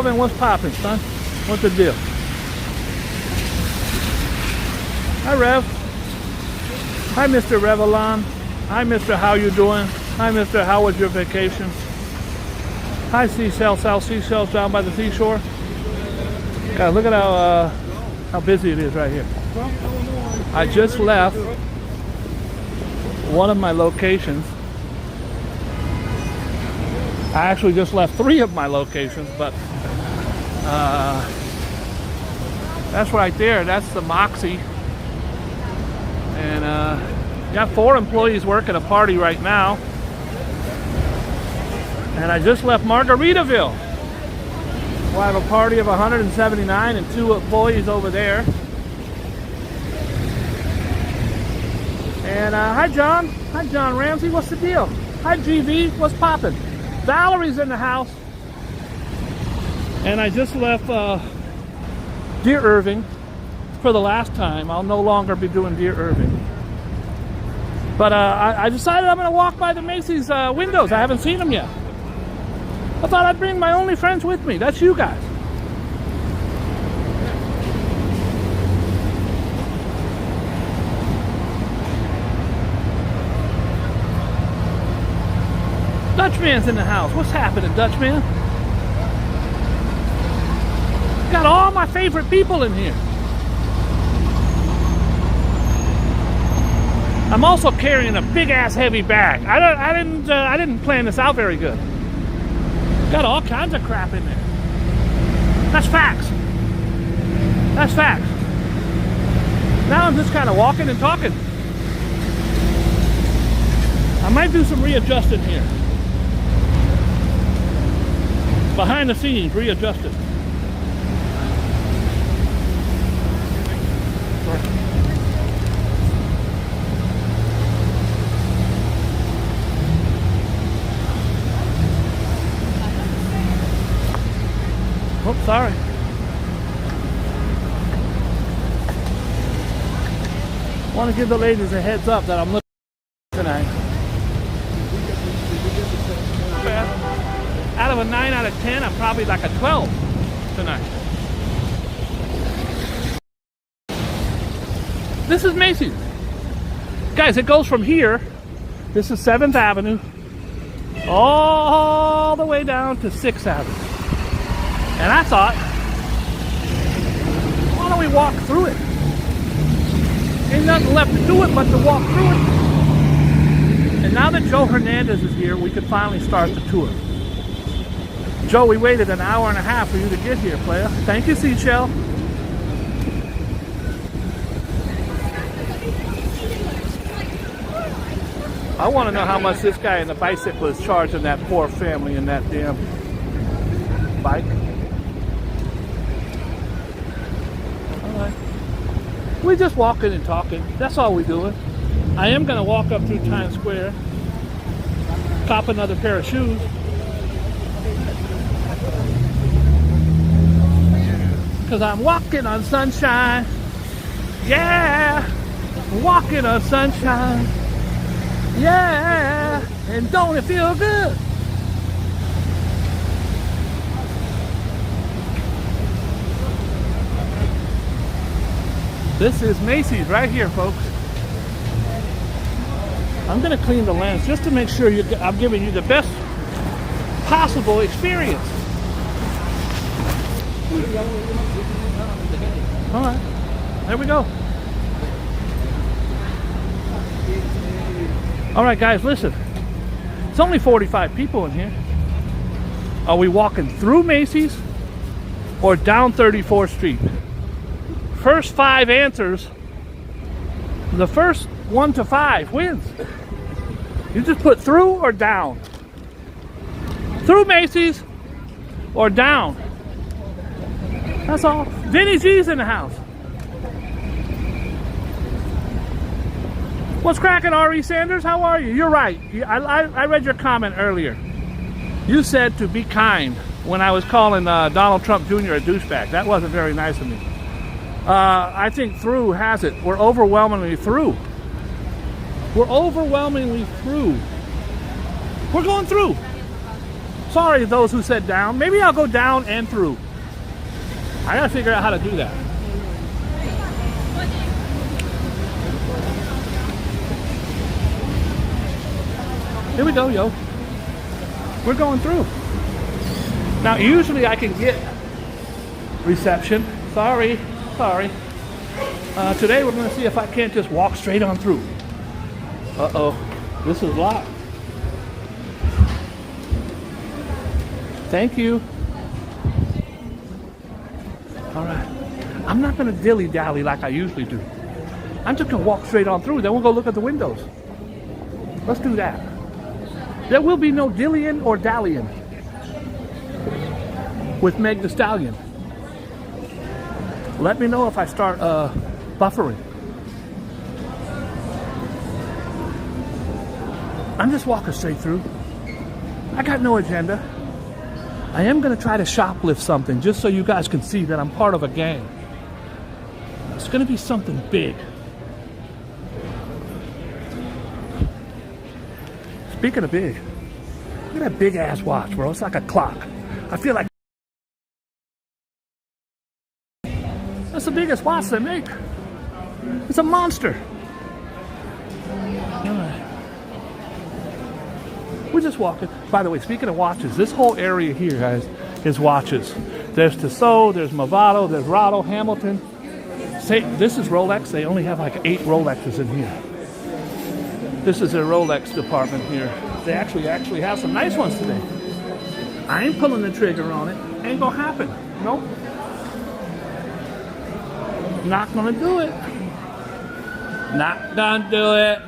Calvin, what's poppin', son? What's the deal? Hi, Rev. Hi, Mr. Revelon. Hi, Mr. How you doing? Hi, Mr. How was your vacation? Hi, Seashells. South Seashells down by the seashore. God, look at how busy it is right here. I just left one of my locations. I actually just left 3 of my locations, but that's right there. That's the Moxie. And got 4 employees working a party right now. And I just left Margaritaville. We'll have a party of 179 and 2 employees over there. And hi, John. Hi, John Ramsey. What's the deal? Hi, GV. What's poppin'? Valerie's in the house. And I just left Deer Irving for the last time. I'll no longer be doing Deer Irving. But I decided I'm going to walk by the Macy's windows. I haven't seen them yet. I thought I'd bring my only friends with me. That's you guys. Dutchman's in the house. What's happening, Dutchman? Got all my favorite people in here. I'm also carrying a big ass heavy bag. I didn't plan this out very good. Got all kinds of crap in there. That's facts. That's facts. Now I'm just kind of walking and talking. I might do some readjusting here. Behind the scenes, readjusted. Oh, sorry. I want to give the ladies a heads up that I'm looking tonight. Out of a 9 out of 10, I'm probably like a 12 tonight. This is Macy's. Guys, it goes from here, this is 7th Avenue, all the way down to 6th Avenue. And I thought, why don't we walk through it? Ain't nothing left to do it but to walk through it. And now that Joe Hernandez is here, we can finally start the tour. Joe, we waited an hour and a half for you to get here, player. Thank you, Seashell. I want to know how much this guy in the bicycle is charging that poor family in that damn bike. We're just walking and talking. That's all we're doing. I am going to walk up through Times Square, cop another pair of shoes. Because I'm walking on sunshine. Yeah, walking on sunshine. Yeah, and don't it feel good? This is Macy's right here, folks. I'm going to clean the lens just to make sure I'm giving you the best possible experience. All right, there we go. All right, guys, listen. It's only 45 people in here. Are we walking through Macy's or down 34th Street? First 5 answers, the first 1 to 5 wins. You just put through or down. Through Macy's or down. That's all. Vinny G's in the house. What's cracking, R.E. Sanders? How are you? You're right. I read your comment earlier. You said to be kind when I was calling Donald Trump Jr. a douchebag. That wasn't very nice of me. I think through has it. We're overwhelmingly through. We're overwhelmingly through. We're going through. Sorry, those who said down. Maybe I'll go down and through. I gotta figure out how to do that. Here we go, yo. We're going through. Now, usually I can get reception. Sorry. Today we're gonna see if I can't just walk straight on through. Uh-oh, this is locked. Thank you. All right. I'm not gonna dilly-dally like I usually do. I'm just gonna walk straight on through, then we'll go look at the windows. Let's do that. There will be no dillying or dallying with Meg the Stallion. Let me know if I start buffering. I'm just walking straight through. I got no agenda. I am going to try to shoplift something just so you guys can see that I'm part of a gang. It's going to be something big. Speaking of big, look at that big ass watch, bro. It's like a clock. I feel like that's the biggest watch they make. It's a monster. All right. We're just walking. By the way, speaking of watches, this whole area here, guys, is watches. There's Tissot, there's Movado, there's Rado, Hamilton. Say, this is Rolex. They only have like 8 Rolexes in here. This is their Rolex department here. They actually have some nice ones today. I ain't pulling the trigger on it. Ain't gonna happen. Nope. Not gonna do it. Not gonna do it.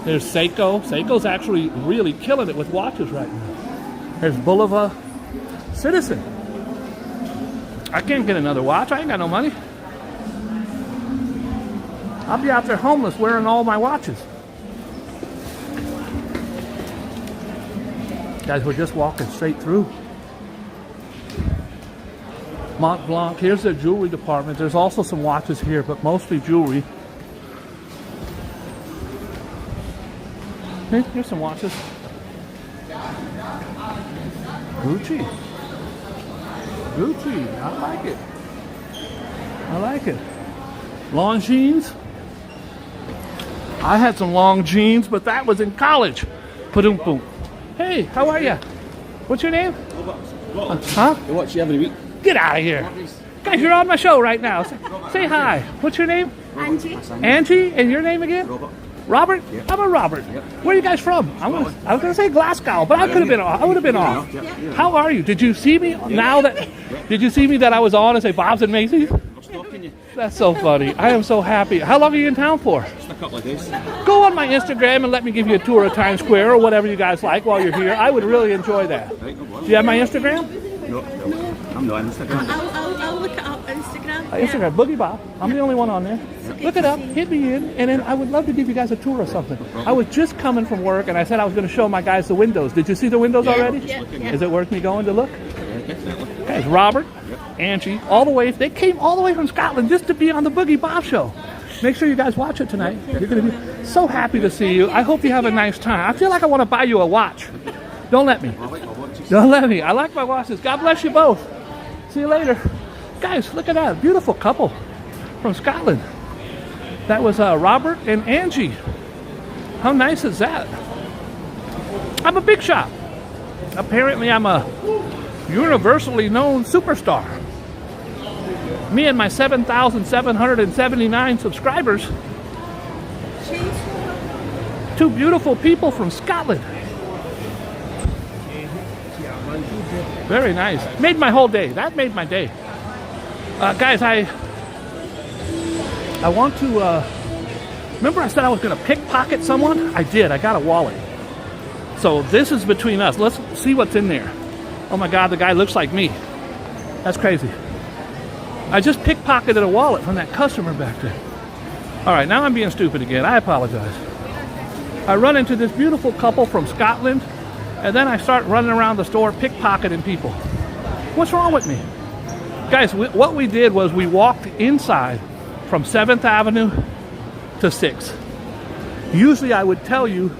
There's Seiko. Seiko's actually really killing it with watches right now. There's Bulova. Citizen. I can't get another watch. I ain't got no money. I'll be out there homeless wearing all my watches. Guys, we're just walking straight through. Mont Blanc. Here's their jewelry department. There's also some watches here, but mostly jewelry. Here's some watches. Gucci. I like it. I like it. Long jeans. I had some long jeans, but that was in college. Padoom boom. Hey, how are you? What's your name? Huh? What you having a week? Get out of here. Guys, you're on my show right now. Say hi. What's your name? Angie. Angie, and your name again? Robert. Robert? Yeah. How about Robert? Yep. Where are you guys from? I was gonna say Glasgow, but I could have been off. I would have been off. Yeah. How are you? Did you see me now that? Did you see me that I was on and say Bob's and Macy's? I'm stalking you. That's so funny. I am so happy. How long are you in town for? Just a couple of days. Go on my Instagram and let me give you a tour of Times Square or whatever you guys like while you're here. I would really enjoy that. Right, no bother. Do you have my Instagram? No, I'm not on Instagram. I'll look it up on Instagram. Instagram, Boogie Bob. I'm the only one on there. Look it up, hit me in, and then I would love to give you guys a tour or something. I was just coming from work, and I said I was going to show my guys the windows. Did you see the windows already? Yeah. Is it worth me going to look? Yeah, definitely. Guys, Robert, Angie, all the way. They came all the way from Scotland just to be on the Boogie Bob show. Make sure you guys watch it tonight. You're going to be so happy to see you. I hope you have a nice time. I feel like I want to buy you a watch. Don't let me. I like my watches. Don't let me. I like my watches. God bless you both. See you later. Guys, look at that. Beautiful couple from Scotland. That was Robert and Angie. How nice is that? I'm a big shot. Apparently, I'm a universally known superstar. Me and my 7,779 subscribers. Two beautiful people from Scotland. Very nice. Made my whole day. That made my day. Guys, I want to, remember I said I was going to pickpocket someone? I did. I got a wallet. So this is between us. Let's see what's in there. Oh my God, the guy looks like me. That's crazy. I just pickpocketed a wallet from that customer back there. All right, now I'm being stupid again. I apologize. I run into this beautiful couple from Scotland, and then I start running around the store pickpocketing people. What's wrong with me? Guys, what we did was we walked inside from 7th Avenue to 6th. Usually I would tell you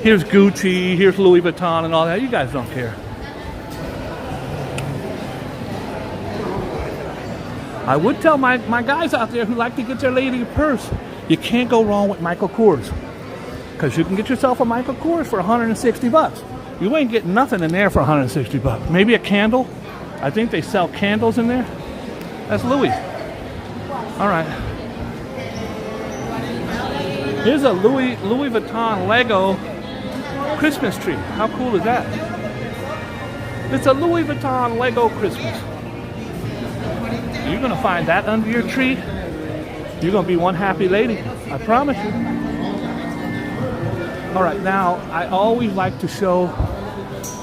Here's Gucci, here's Louis Vuitton and all that. You guys don't care. I would tell my guys out there who like to get their lady a purse, you can't go wrong with Michael Kors. Because you can get yourself a Michael Kors for 160 bucks. You ain't getting nothing in there for 160 bucks. Maybe a candle. I think they sell candles in there. That's Louis. All right. Here's a Louis Vuitton Lego Christmas tree. How cool is that? It's a Louis Vuitton Lego Christmas. You're gonna find that under your tree. You're gonna be one happy lady. I promise you. All right, now I always like to show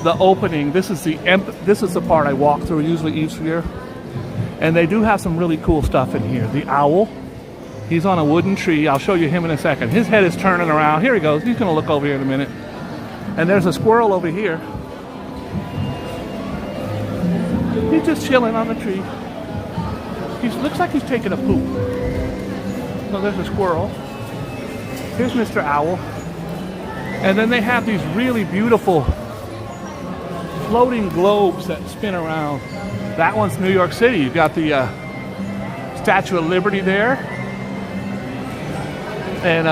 the opening. This is the part I walk through usually each year, and they do have some really cool stuff in here. The owl. He's on a wooden tree. I'll show you him in a second. His head is turning around. Here he goes. He's gonna look over here in a minute. And there's a squirrel over here. He's just chilling on the tree. He looks like he's taking a poop. So there's a squirrel. Here's Mr. Owl. And then they have these really beautiful floating globes that spin around. That one's New York City. You've got the Statue of Liberty there. And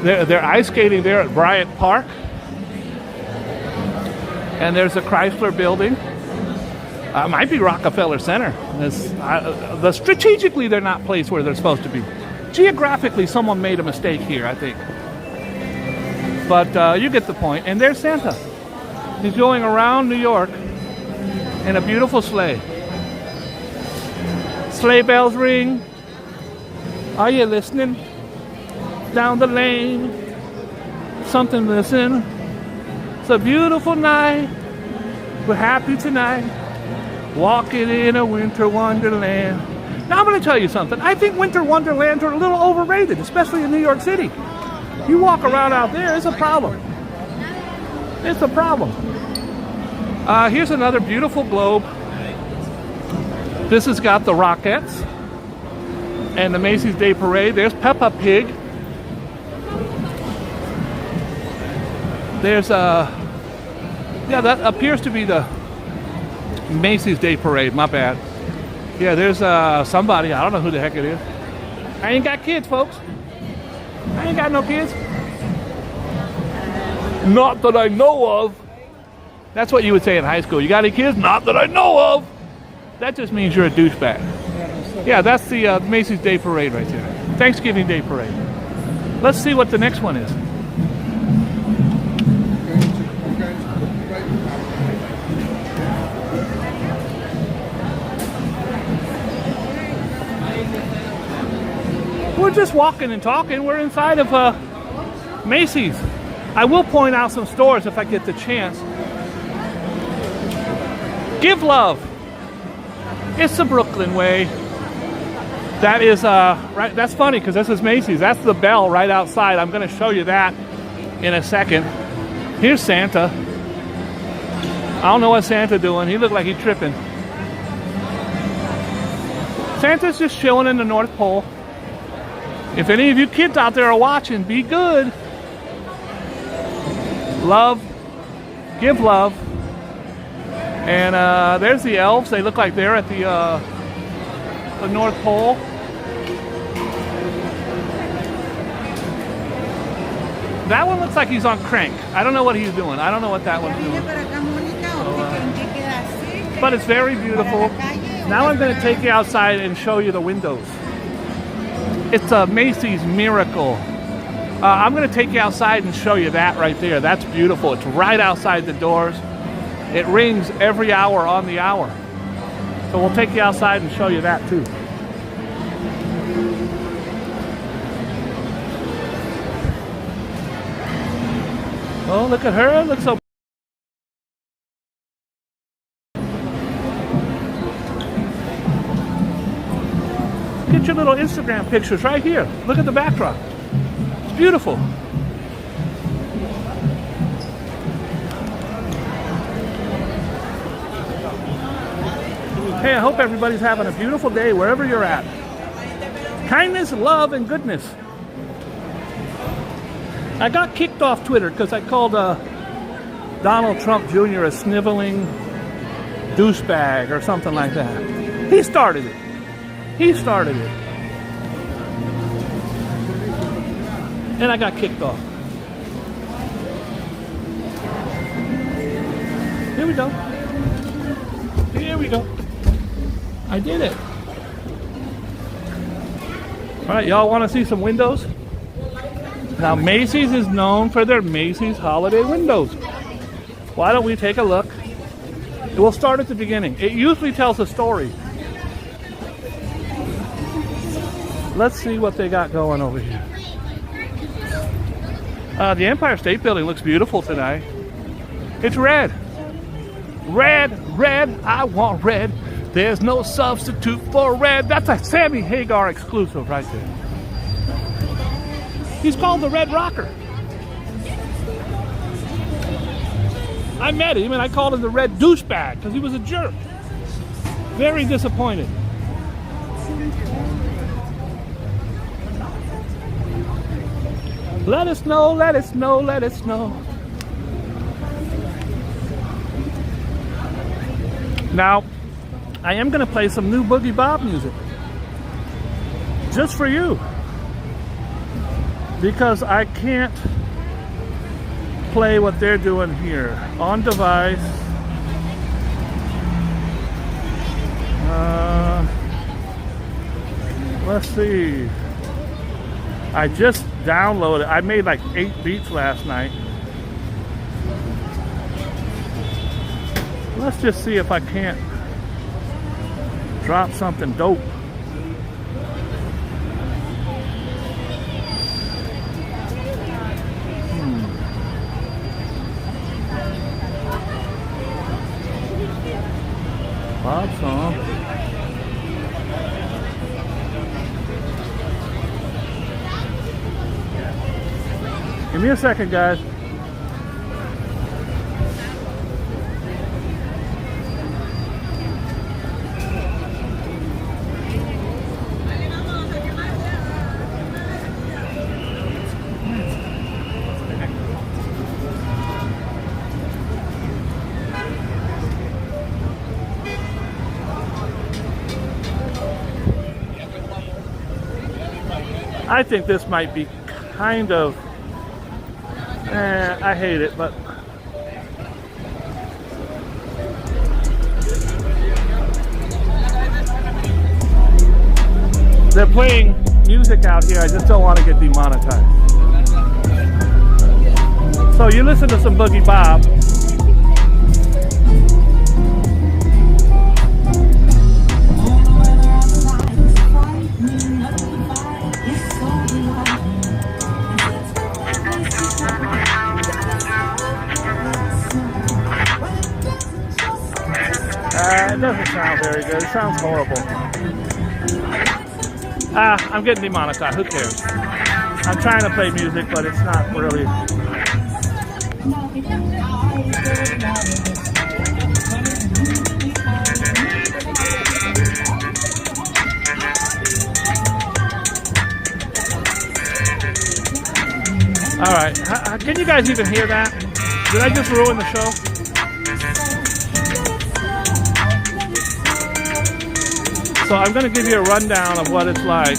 they're ice skating there at Bryant Park. And there's a Chrysler building. Might be Rockefeller Center. Strategically, they're not placed where they're supposed to be. Geographically, someone made a mistake here, I think. But you get the point. And there's Santa. He's going around New York in a beautiful sleigh. Sleigh bells ring. Are you listening? Down the lane. Something missing. It's a beautiful night. We're happy tonight. Walking in a winter wonderland. Now I'm going to tell you something. I think winter wonderlands are a little overrated, especially in New York City. You walk around out there, it's a problem. It's a problem. Here's another beautiful globe. This has got the Rockettes and the Macy's Day Parade. There's Peppa Pig. There's yeah, that appears to be the Macy's Day Parade, my bad. Yeah, there's somebody, I don't know who the heck it is. I ain't got kids, folks. I ain't got no kids. Not that I know of. That's what you would say in high school. You got any kids? Not that I know of. That just means you're a douchebag. Yeah, that's the Macy's Day Parade right there. Thanksgiving Day Parade. Let's see what the next one is. We're just walking and talking. We're inside of Macy's. I will point out some stores if I get the chance. Give love. It's the Brooklyn way. That is right. That's funny because this is Macy's. That's the bell right outside. I'm going to show you that in a second. Here's Santa. I don't know what Santa doing. He looked like he's tripping. Santa's just chilling in the North Pole. If any of you kids out there are watching, be good. Love. Give love. And there's the elves. They look like they're at the North Pole. That one looks like he's on crank. I don't know what he's doing. I don't know what that one's doing. But it's very beautiful. Now I'm going to take you outside and show you the windows. It's a Macy's Miracle. I'm going to take you outside and show you that right there. That's beautiful. It's right outside the doors. It rings every hour on the hour. So we'll take you outside and show you that too. Oh, look at her. Looks so. Get your little Instagram pictures right here. Look at the backdrop. It's beautiful. Hey, I hope everybody's having a beautiful day wherever you're at. Kindness, love, and goodness. I got kicked off Twitter because I called Donald Trump Jr. a sniveling douchebag or something like that. He started it. He started it. And I got kicked off. Here we go. Here we go. I did it. All right, y'all want to see some windows? Now, Macy's is known for their Macy's holiday windows. Why don't we take a look? We'll start at the beginning. It usually tells a story. Let's see what they got going over here. The Empire State Building looks beautiful tonight. It's red. Red, red, I want red. There's no substitute for red. That's a Sammy Hagar exclusive right there. He's called the Red Rocker. I met him and I called him the Red Douchebag because he was a jerk. Very disappointed. Let us know, let us know, let us know. Now, I am going to play some new Boogie Bob music. Just for you. Because I can't play what they're doing here. On device. Let's see. I just downloaded. I made like 8 beats last night. Let's just see if I can't drop something dope. Bob song. Give me a second, guys. I think this might be kind of, I hate it, but they're playing music out here. I just don't want to get demonetized. So you listen to some Boogie Bob. It doesn't sound very good. It sounds horrible. I'm getting demonetized. Who cares? I'm trying to play music, but it's not really. All right. Can you guys even hear that? Did I just ruin the show? So I'm going to give you a rundown of what it's like.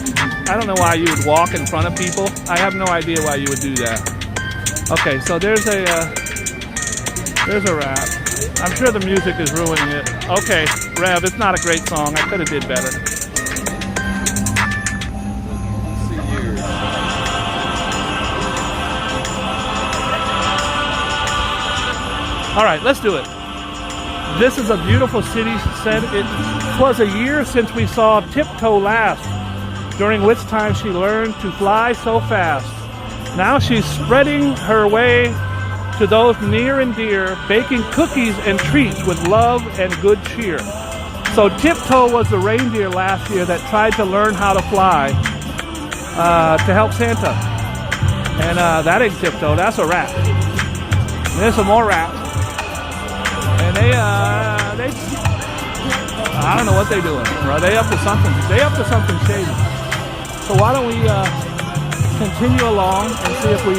I don't know why you would walk in front of people. I have no idea why you would do that. Okay, so there's a rap. I'm sure the music is ruining it. Okay, Rev, it's not a great song. I could have did better. All right, let's do it. This is a beautiful city, she said. It was a year since we saw Tiptoe last, during which time she learned to fly so fast. Now she's spreading her way to those near and dear, baking cookies and treats with love and good cheer. So Tiptoe was the reindeer last year that tried to learn how to fly to help Santa. And that ain't Tiptoe, that's a rat. And there's some more rats. And they I don't know what they're doing. Are they up to something? They up to something shady. So why don't we continue along and see if we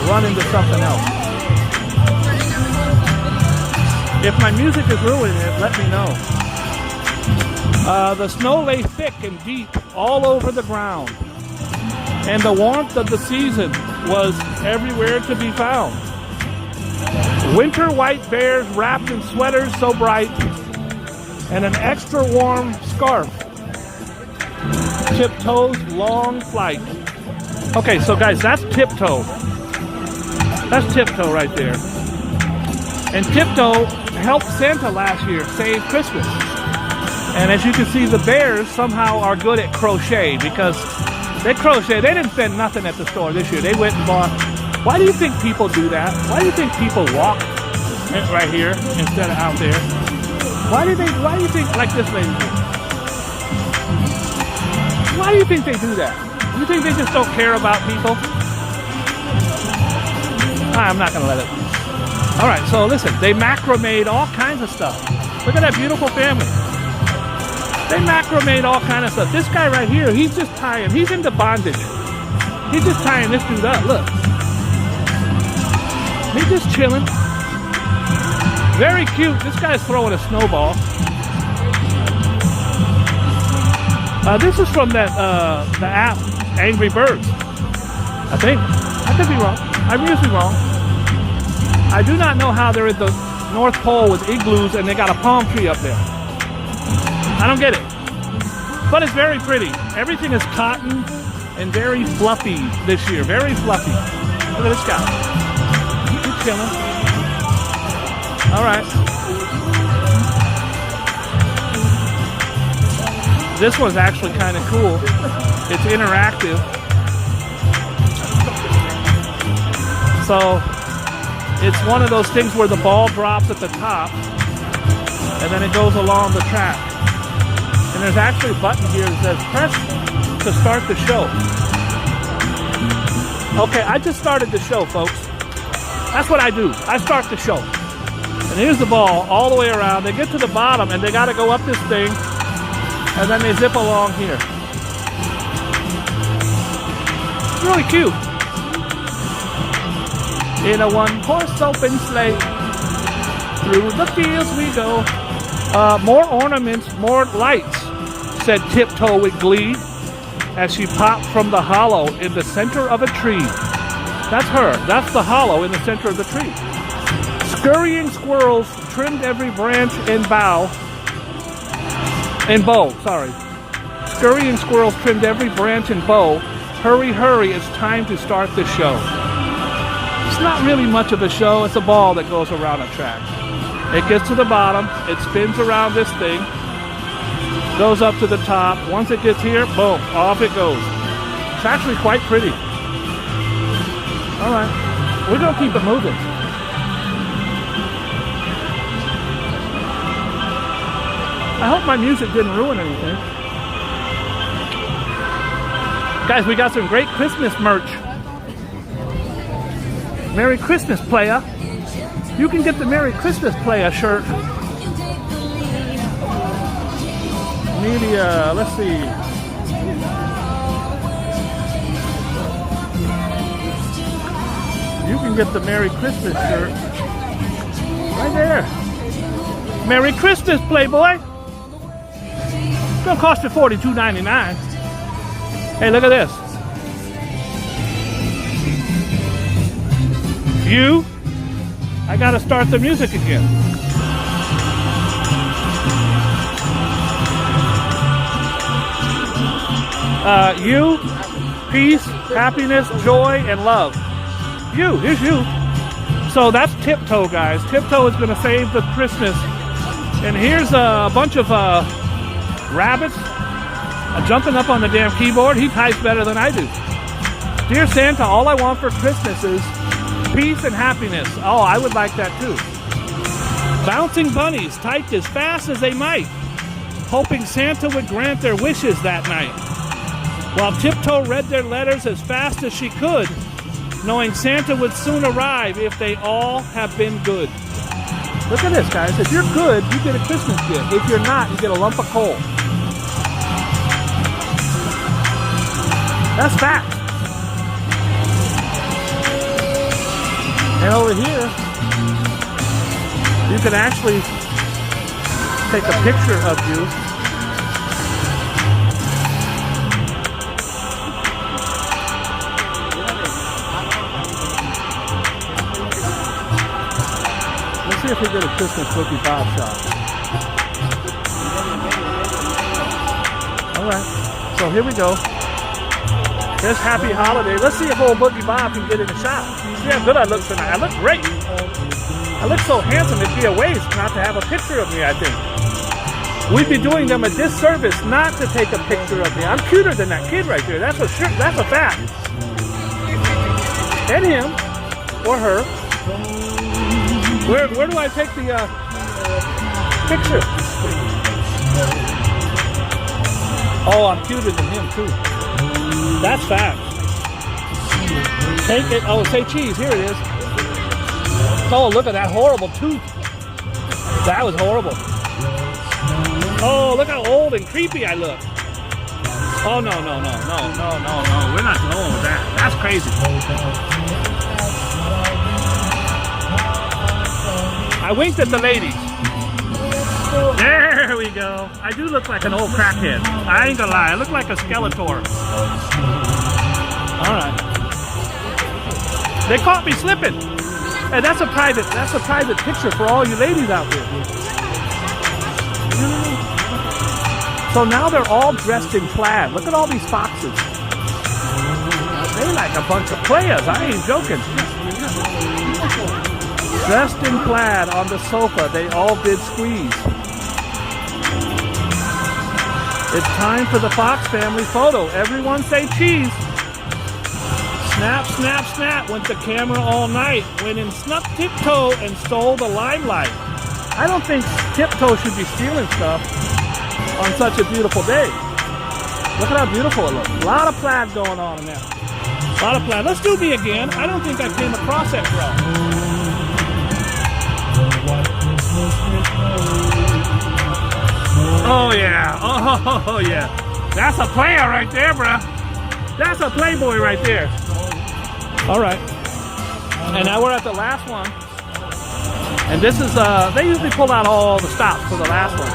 run into something else. If my music is ruining it, let me know. The snow lay thick and deep all over the ground, and the warmth of the season was everywhere to be found. Winter white bears wrapped in sweaters so bright, and an extra warm scarf. Tiptoe's long flight. Okay, so guys, that's Tiptoe. That's Tiptoe right there. And Tiptoe helped Santa last year save Christmas. And as you can see, the bears somehow are good at crochet because they crochet. They didn't spend nothing at the store this year. They went and bought. Why do you think people do that? Why do you think people walk right here instead of out there? Why do you think like this lady did? Why do you think they do that? You think they just don't care about people? I'm not gonna let it. All right, so listen, they macrameed all kinds of stuff. Look at that beautiful family. They macrameed all kinds of stuff. This guy right here, he's just tying, he's into bondage. He's just tying this dude up, look. He's just chilling. Very cute. This guy's throwing a snowball. This is from that the app Angry Birds. I think. I could be wrong. I'm usually wrong. I do not know how they're at the North Pole with igloos and they got a palm tree up there. I don't get it. But it's very pretty. Everything is cotton and very fluffy this year. Very fluffy. Look at this guy. He's chilling. All right. This one's actually kind of cool. It's interactive. So it's one of those things where the ball drops at the top and then it goes along the track. And there's actually a button here that says press to start the show. Okay, I just started the show, folks. That's what I do. I start the show. And here's the ball all the way around. They get to the bottom and they got to go up this thing and then they zip along here. It's really cute. In a one-horse open sleigh, through the fields we go. More ornaments, more lights, said Tiptoe with glee, as she popped from the hollow in the center of a tree. That's her. That's the hollow in the center of the tree. Scurrying squirrels trimmed every branch and bow. And bow, sorry. Scurrying squirrels trimmed every branch and bow. Hurry, hurry, it's time to start the show. It's not really much of a show. It's a ball that goes around a track. It gets to the bottom. It spins around this thing. Goes up to the top. Once it gets here, boom, off it goes. It's actually quite pretty. All right. We're going to keep it moving. I hope my music didn't ruin anything. Guys, we got some great Christmas merch. Merry Christmas, playa. You can get the Merry Christmas, playa shirt. Media, let's see. You can get the Merry Christmas shirt. Right there. Merry Christmas, Playboy. It's gonna cost you $42.99. Hey, look at this. You, I gotta start the music again. You, peace, happiness, joy, and love. You, here's you. So that's Tiptoe, guys. Tiptoe is gonna save the Christmas. And here's a bunch of rabbits jumping up on the damn keyboard. He types better than I do. Dear Santa, all I want for Christmas is peace and happiness. Oh, I would like that too. Bouncing bunnies typed as fast as they might, hoping Santa would grant their wishes that night. While Tiptoe read their letters as fast as she could, knowing Santa would soon arrive if they all have been good. Look at this, guys. If you're good, you get a Christmas gift. If you're not, you get a lump of coal. That's fact. And over here, you can actually take a picture of you. Let's see if we get a Christmas Boogie Bob shot. Alright, so here we go. There's Happy Holiday. Let's see if old Boogie Bob can get in a shot. See how good I look tonight. I look great. I look so handsome, it'd be a waste not to have a picture of me, I think. We'd be doing them a disservice not to take a picture of me. I'm cuter than that kid right there. That's for sure. That's a fact. And him, or her. Where do I take the picture? Oh, I'm cuter than him too. That's fact. Take it. Oh, say cheese. Here it is. Oh, look at that horrible tooth. That was horrible. Oh, look how old and creepy I look. Oh, no. We're not going with that. That's crazy. I winked at the ladies. There we go. I do look like an old crackhead. I ain't gonna lie. I look like a Skeletor. All right. They caught me slipping. Hey, that's a private picture for all you ladies out there. So now they're all dressed in plaid. Look at all these foxes. They like a bunch of players. I ain't joking. Dressed in plaid on the sofa. They all did squeeze. It's time for the Fox family photo. Everyone say cheese. Snap, snap, snap. Went to camera all night. Went and snuck Tiptoe and stole the limelight. I don't think Tiptoe should be stealing stuff on such a beautiful day. Look at how beautiful it looks. A lot of plaid going on in there. A lot of plaid. Let's do me again. I don't think I came across that girl. Oh yeah. Oh yeah. That's a player right there, bruh. That's a playboy right there. All right. And now we're at the last one. And this is, they usually pull out all the stops for the last one.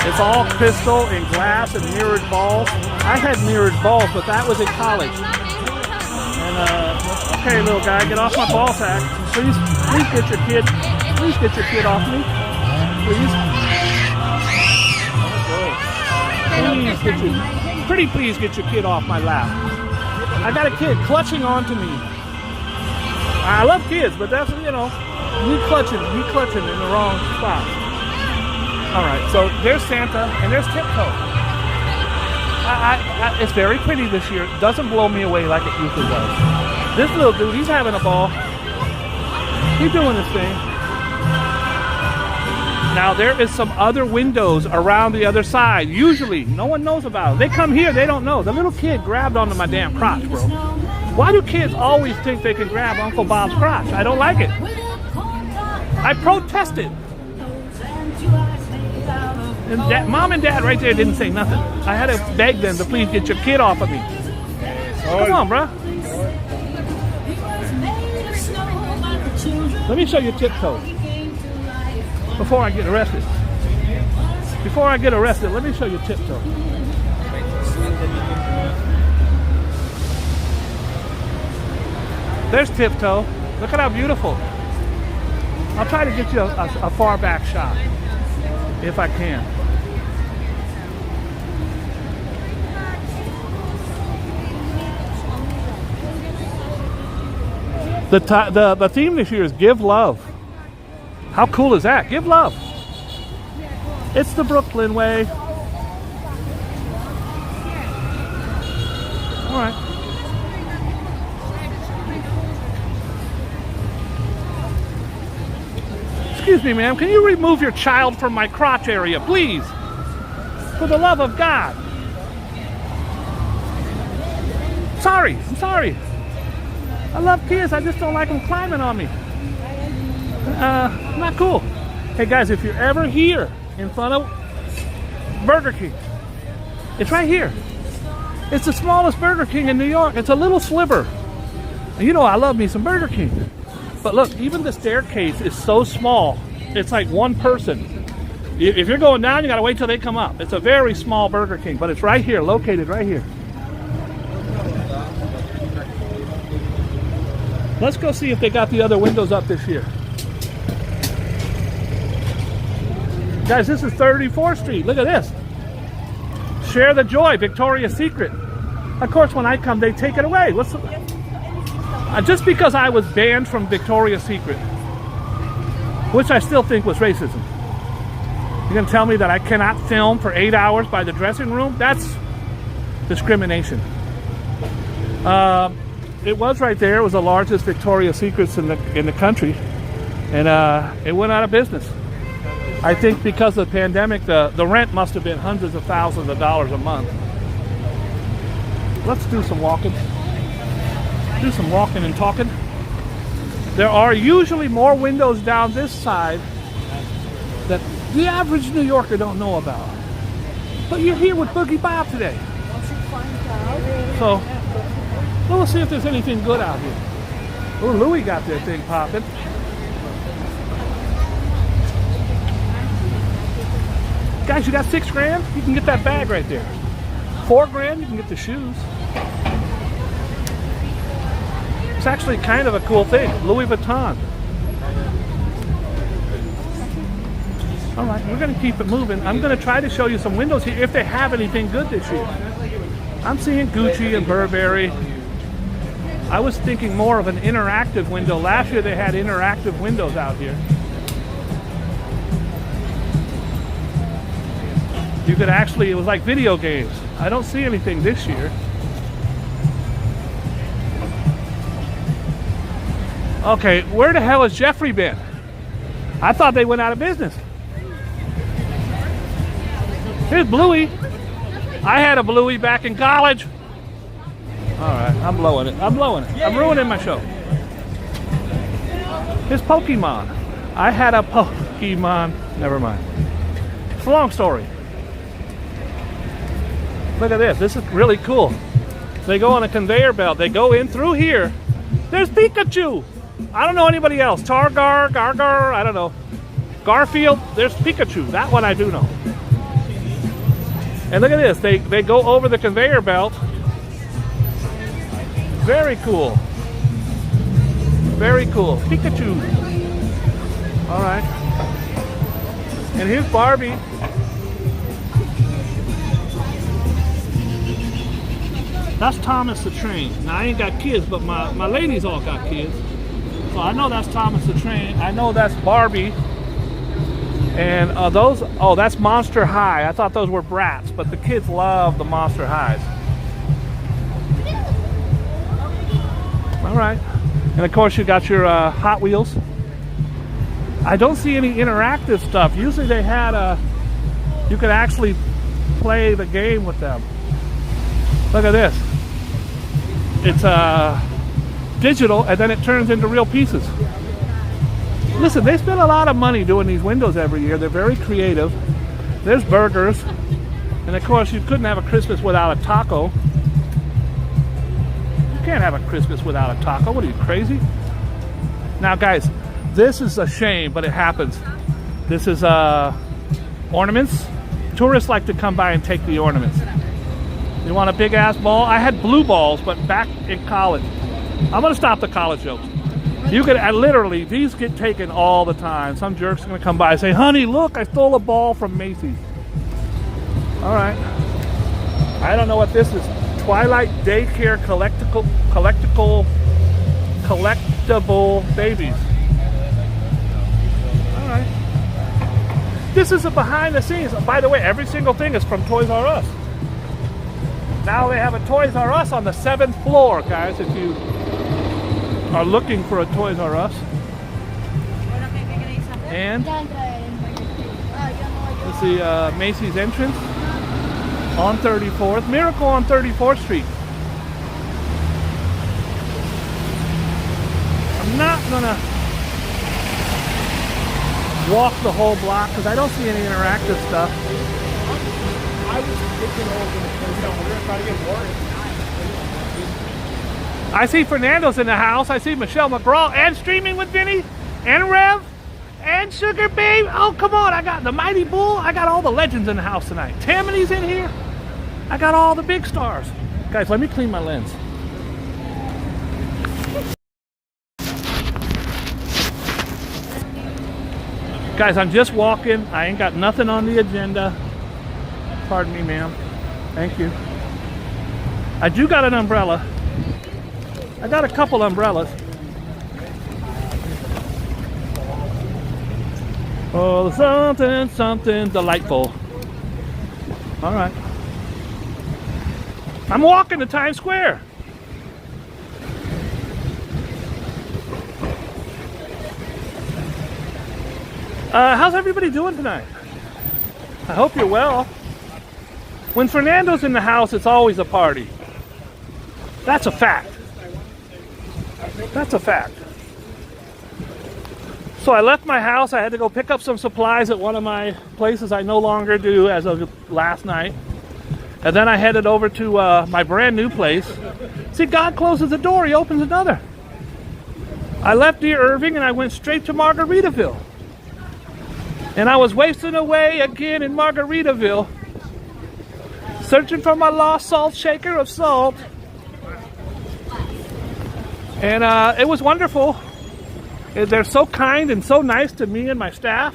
It's all crystal and glass and mirrored balls. I had mirrored balls, but that was in college. And, okay, little guy, get off my ball sack. Please get your kid. Please get your kid off me. Please. Please get your kid off my lap. I got a kid clutching onto me. I love kids, but that's, you know, he clutching in the wrong spot. All right, so there's Santa and there's Tiptoe. It's very pretty this year. It doesn't blow me away like it usually does. This little dude, he's having a ball. He's doing his thing. Now there is some other windows around the other side. Usually, no one knows about it. They come here, they don't know. The little kid grabbed onto my damn crotch, bro. Why do kids always think they can grab Uncle Bob's crotch? I don't like it. I protested. And Mom and Dad right there didn't say nothing. I had to beg them to please get your kid off of me. Come on, bro. Let me show you Tiptoe. Before I get arrested. Let me show you Tiptoe. There's Tiptoe. Look at how beautiful. I'll try to get you a far back shot, if I can. The theme this year is Give Love. How cool is that? Give love. It's the Brooklyn way. All right. Excuse me, ma'am. Can you remove your child from my crotch area, please? For the love of God. Sorry. I'm sorry. I love kids. I just don't like them climbing on me. Not cool. Hey guys, if you're ever here in front of Burger King, it's right here. It's the smallest Burger King in New York. It's a little sliver. You know I love me some Burger King. But look, even the staircase is so small. It's like one person. If you're going down, you gotta wait till they come up. It's a very small Burger King, but it's right here, located right here. Let's go see if they got the other windows up this year. Guys, this is 34th Street. Look at this. Share the joy, Victoria's Secret. Of course, when I come, they take it away. Just because I was banned from Victoria's Secret, which I still think was racism. You're gonna tell me that I cannot film for 8 hours by the dressing room? That's discrimination. It was right there. It was the largest Victoria's Secrets in the country, and it went out of business. I think because of the pandemic, the rent must have been hundreds of thousands of dollars a month. Let's do some walking. Do some walking and talking. There are usually more windows down this side that the average New Yorker don't know about. But you're here with Boogie Bob today. So, we'll see if there's anything good out here. Oh, Louis got their thing popping. Guys, you got $6 grand? You can get that bag right there. $4 grand, you can get the shoes. It's actually kind of a cool thing. Louis Vuitton. All right, we're going to keep it moving. I'm going to try to show you some windows here if they have anything good this year. I'm seeing Gucci and Burberry. I was thinking more of an interactive window. Last year they had interactive windows out here. You could actually, it was like video games. I don't see anything this year. Okay, where the hell has Jeffrey been? I thought they went out of business. Here's Bluey. I had a Bluey back in college. All right, I'm blowing it. I'm blowing it. I'm ruining my show. Here's Pokemon. I had a Pokemon. Never mind. It's a long story. Look at this. This is really cool. They go on a conveyor belt. They go in through here. There's Pikachu. I don't know anybody else. Targar, Gargar, I don't know. Garfield, there's Pikachu. That one I do know. And look at this. They go over the conveyor belt. Very cool. Very cool. Pikachu. All right. And here's Barbie. That's Thomas the Train. Now, I ain't got kids, but my ladies all got kids. So I know that's Thomas the Train. I know that's Barbie. And that's Monster High. I thought those were Brats, but the kids love the Monster Highs. All right. And of course, you got your Hot Wheels. I don't see any interactive stuff. Usually they had you could actually play the game with them. Look at this. It's digital, and then it turns into real pieces. Listen, they spend a lot of money doing these windows every year. They're very creative. There's burgers. And of course, you couldn't have a Christmas without a taco. You can't have a Christmas without a taco. What are you, crazy? Now, guys, this is a shame, but it happens. This is ornaments. Tourists like to come by and take the ornaments. You want a big ass ball? I had blue balls, but back in college. I'm gonna stop the college jokes. You could literally, these get taken all the time. Some jerk's gonna come by and say, "Honey, look, I stole a ball from Macy's." All right. I don't know what this is. Twilight Daycare collectible babies. All right. This is a behind the scenes. By the way, every single thing is from Toys R Us. Now they have a Toys R Us on the 7th floor, guys, if you are looking for a Toys R Us. And let's see, Macy's entrance on 34th. Miracle on 34th Street. I'm not gonna walk the whole block because I don't see any interactive stuff. I was looking over the place. We were trying to get more. I see Fernando's in the house. I see Michelle McGraw and streaming with Vinny and Rev and Sugar Babe. Oh, come on. I got the Mighty Bull. I got all the legends in the house tonight. Tammany's in here. I got all the big stars. Guys, let me clean my lens. Guys, I'm just walking. I ain't got nothing on the agenda. Pardon me, ma'am. Thank you. I do got an umbrella. I got a couple umbrellas. Oh, something, something delightful. All right. I'm walking to Times Square. How's everybody doing tonight? I hope you're well. When Fernando's in the house, it's always a party. That's a fact. That's a fact. So I left my house. I had to go pick up some supplies at one of my places I no longer do as of last night. And then I headed over to my brand new place. See, God closes a door, He opens another. I left Dear Irving and I went straight to Margaritaville. And I was wasting away again in Margaritaville, searching for my lost salt shaker of salt. And it was wonderful. They're so kind and so nice to me and my staff.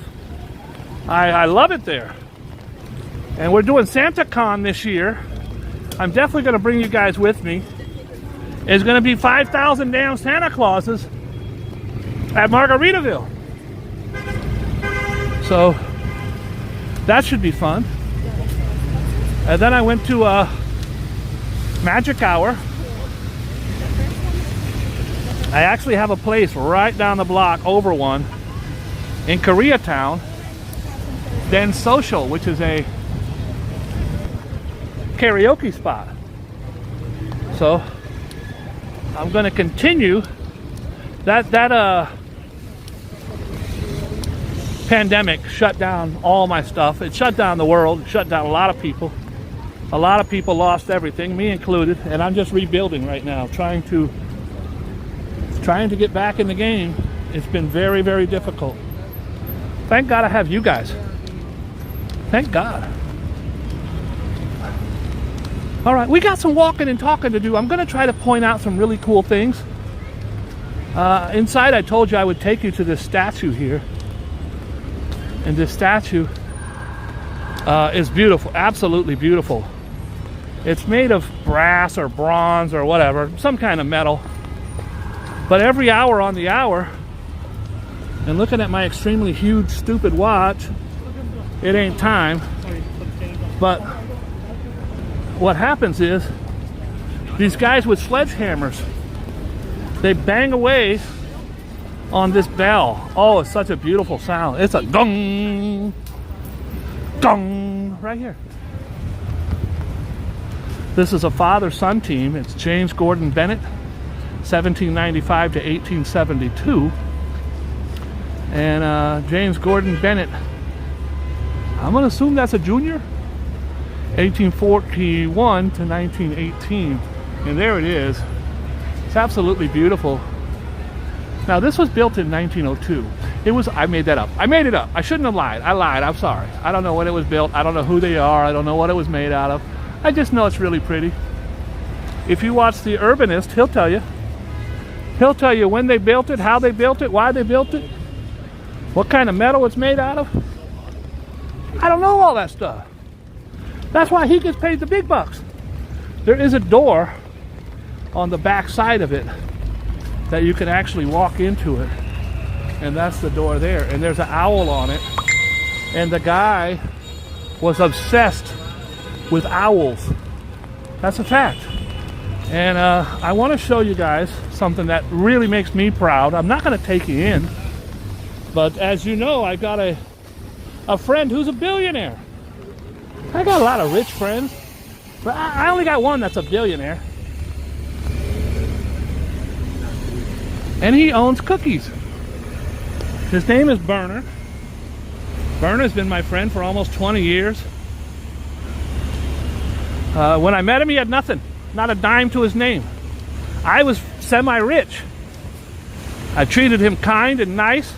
I love it there. And we're doing SantaCon this year. I'm definitely going to bring you guys with me. It's going to be 5,000 damn Santa Clauses at Margaritaville. So that should be fun. And then I went to Magic Hour. I actually have a place right down the block over one in Koreatown. Then Social, which is a karaoke spot. So I'm going to continue that pandemic shut down all my stuff. It shut down the world. It shut down a lot of people. A lot of people lost everything, me included, and I'm just rebuilding right now, trying to get back in the game. It's been very, very difficult. Thank God I have you guys. Thank God. All right, we got some walking and talking to do. I'm going to try to point out some really cool things. Inside, I told you I would take you to this statue here. And this statue is beautiful, absolutely beautiful. It's made of brass or bronze or whatever, some kind of metal. But every hour on the hour, and looking at my extremely huge, stupid watch, it ain't time. But what happens is, these guys with sledgehammers, they bang away on this bell. Oh, it's such a beautiful sound. It's a gong, gong, right here. This is a father-son team. It's James Gordon Bennett, 1795 to 1872. And James Gordon Bennett, I'm going to assume that's a junior, 1841 to 1918. And there it is. It's absolutely beautiful. Now, this was built in 1902. I made that up. I made it up. I shouldn't have lied. I lied. I'm sorry. I don't know when it was built. I don't know who they are. I don't know what it was made out of. I just know it's really pretty. If you watch The Urbanist, he'll tell you. He'll tell you when they built it, how they built it, why they built it, what kind of metal it's made out of. I don't know all that stuff. That's why he gets paid the big bucks. There is a door on the back side of it that you can actually walk into it, and that's the door there, and there's an owl on it, and the guy was obsessed with owls. That's a fact. And I want to show you guys something that really makes me proud. I'm not going to take you in, but as you know, I got a friend who's a billionaire. I got a lot of rich friends, but I only got one that's a billionaire. And he owns cookies. His name is Berner. Berner's been my friend for almost 20 years. When I met him, he had nothing. Not a dime to his name. I was semi-rich. I treated him kind and nice.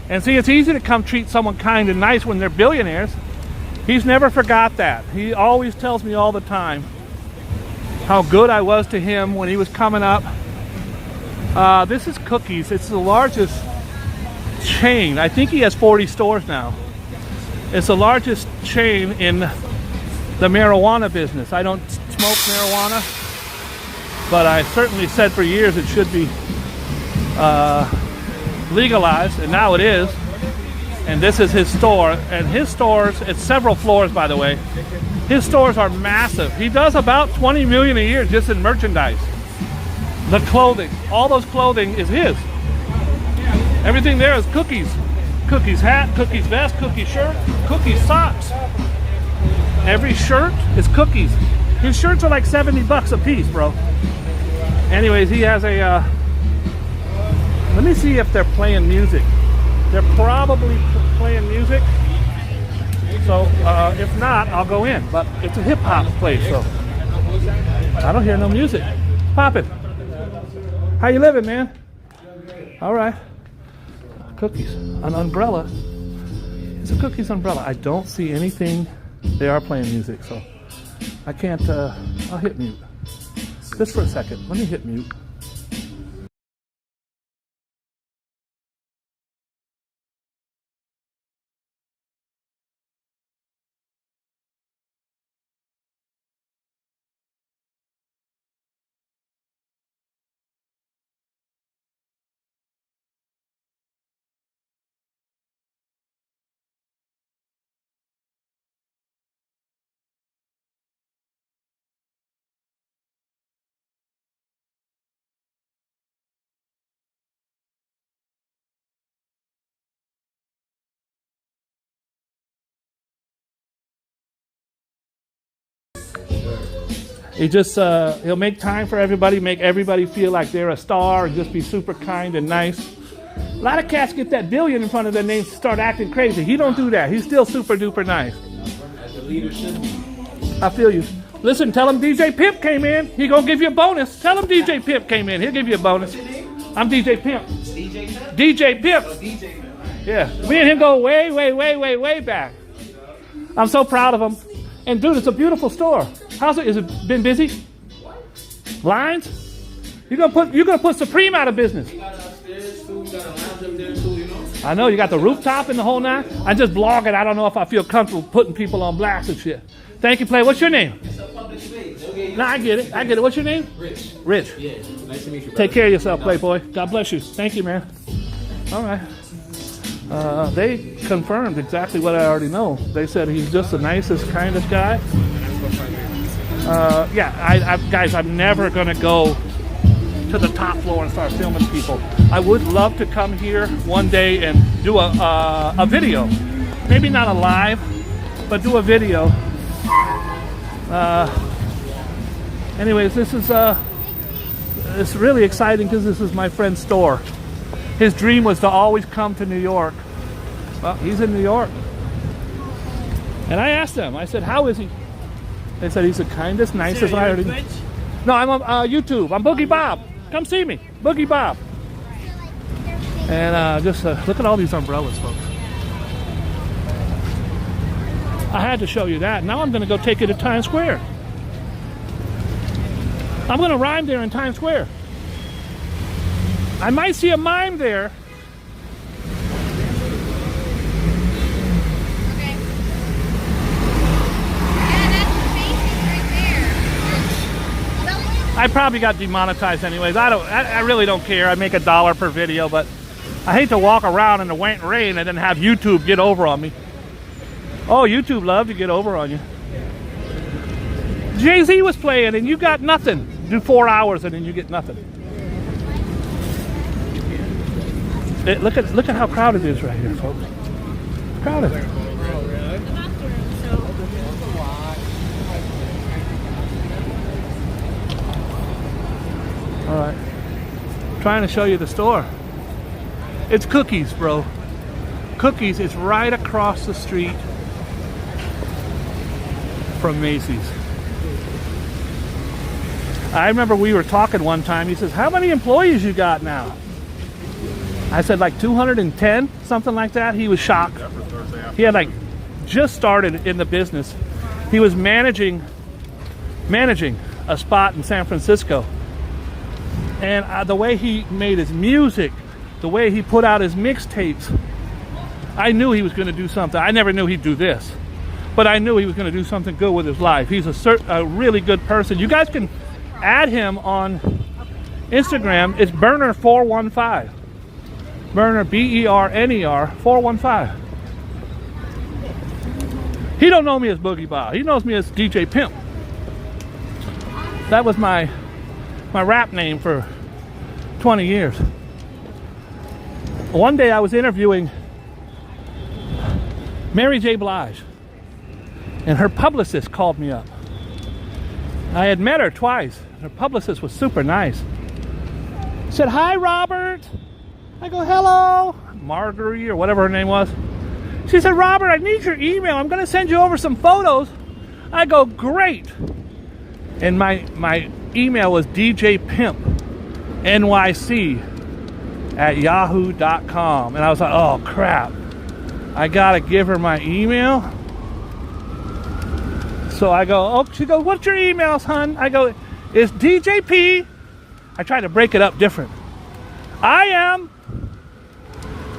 And see, it's easy to come treat someone kind and nice when they're billionaires. He's never forgot that. He always tells me all the time how good I was to him when he was coming up. This is Cookies. It's the largest chain. I think he has 40 stores now. It's the largest chain in the marijuana business. I don't smoke marijuana, but I certainly said for years it should be legalized, and now it is. And this is his store, and his stores, it's several floors, by the way. His stores are massive. He does about 20 million a year just in merchandise. The clothing, all those clothing is his. Everything there is Cookies. Cookies hat, Cookies vest, Cookies shirt, Cookies socks. Every shirt is Cookies. His shirts are like 70 bucks a piece, bro. Anyways, he has a, let me see if they're playing music. They're probably playing music. So if not, I'll go in. But it's a hip hop place, so I don't hear no music. Poppin'. How you living, man? All right. Cookies. An umbrella. It's a Cookies umbrella. I don't see anything. They are playing music, so I can't. I'll hit mute. Just for a second. Let me hit mute. He just, he'll make time for everybody, make everybody feel like they're a star, and just be super kind and nice. A lot of cats get that billion in front of their names to start acting crazy. He don't do that. He's still super duper nice. I feel you. Listen, tell him DJ Pimp came in. He gonna give you a bonus. Tell him DJ Pimp came in. He'll give you a bonus. I'm DJ Pimp. DJ Pimp. Yeah, me and him go way back. I'm so proud of him. And dude, it's a beautiful store. How's it? Is it been busy? Lines? You're gonna put Supreme out of business. I know you got the rooftop and the whole nine. I just blog it. I don't know if I feel comfortable putting people on blast and shit. Thank you, Play. What's your name? No, I get it. What's your name? Rich. Yeah, nice to meet you. Take care of yourself, Playboy. God bless you. Thank you, man. All right. They confirmed exactly what I already know. They said he's just the nicest, kindest guy. Guys, I'm never gonna go to the top floor and start filming people. I would love to come here one day and do a video. Maybe not a live, but do a video. Anyways, this is it's really exciting because this is my friend's store. His dream was to always come to New York. Well, he's in New York. And I asked them, I said, how is he? They said he's the kindest, nicest. I already. No, I'm on YouTube. I'm Boogie Bob. Come see me, Boogie Bob. And just look at all these umbrellas, folks. I had to show you that. Now I'm going to go take you to Times Square. I'm going to rhyme there in Times Square. I might see a mime there. Okay. Yeah, that's the Macy's right there. I probably got demonetized anyways. I really don't care. I make $1 per video, but I hate to walk around in the rain and then have YouTube get over on me. Oh, YouTube love to get over on you. Jay-Z was playing and you got nothing. Do 4 hours and then you get nothing. Look at how crowded it is right here, folks. Crowded. All right. Trying to show you the store. It's Cookies, bro. Cookies is right across the street from Macy's. I remember we were talking one time. He says, how many employees you got now? I said like 210, something like that. He was shocked. He had like just started in the business. He was managing a spot in San Francisco. And the way he made his music, the way he put out his mixtapes, I knew he was going to do something. I never knew he'd do this, but I knew he was going to do something good with his life. He's a really good person. You guys can add him on Instagram. It's Burner415. Burner, B-E-R-N-E-R 415. He don't know me as Boogie Bob. He knows me as DJ Pimp. That was my rap name for 20 years. One day I was interviewing Mary J. Blige, and her publicist called me up. I had met her twice. Her publicist was super nice. Said, hi, Robert. I go, hello. Marguerite, or whatever her name was. She said, Robert, I need your email. I'm going to send you over some photos. I go, great. And my email was djpimpnyc@yahoo.com. And I was like, oh, crap. I got to give her my email. So I go, oh, she goes, what's your email, hon? I go, it's DJP. I try to break it up different. I am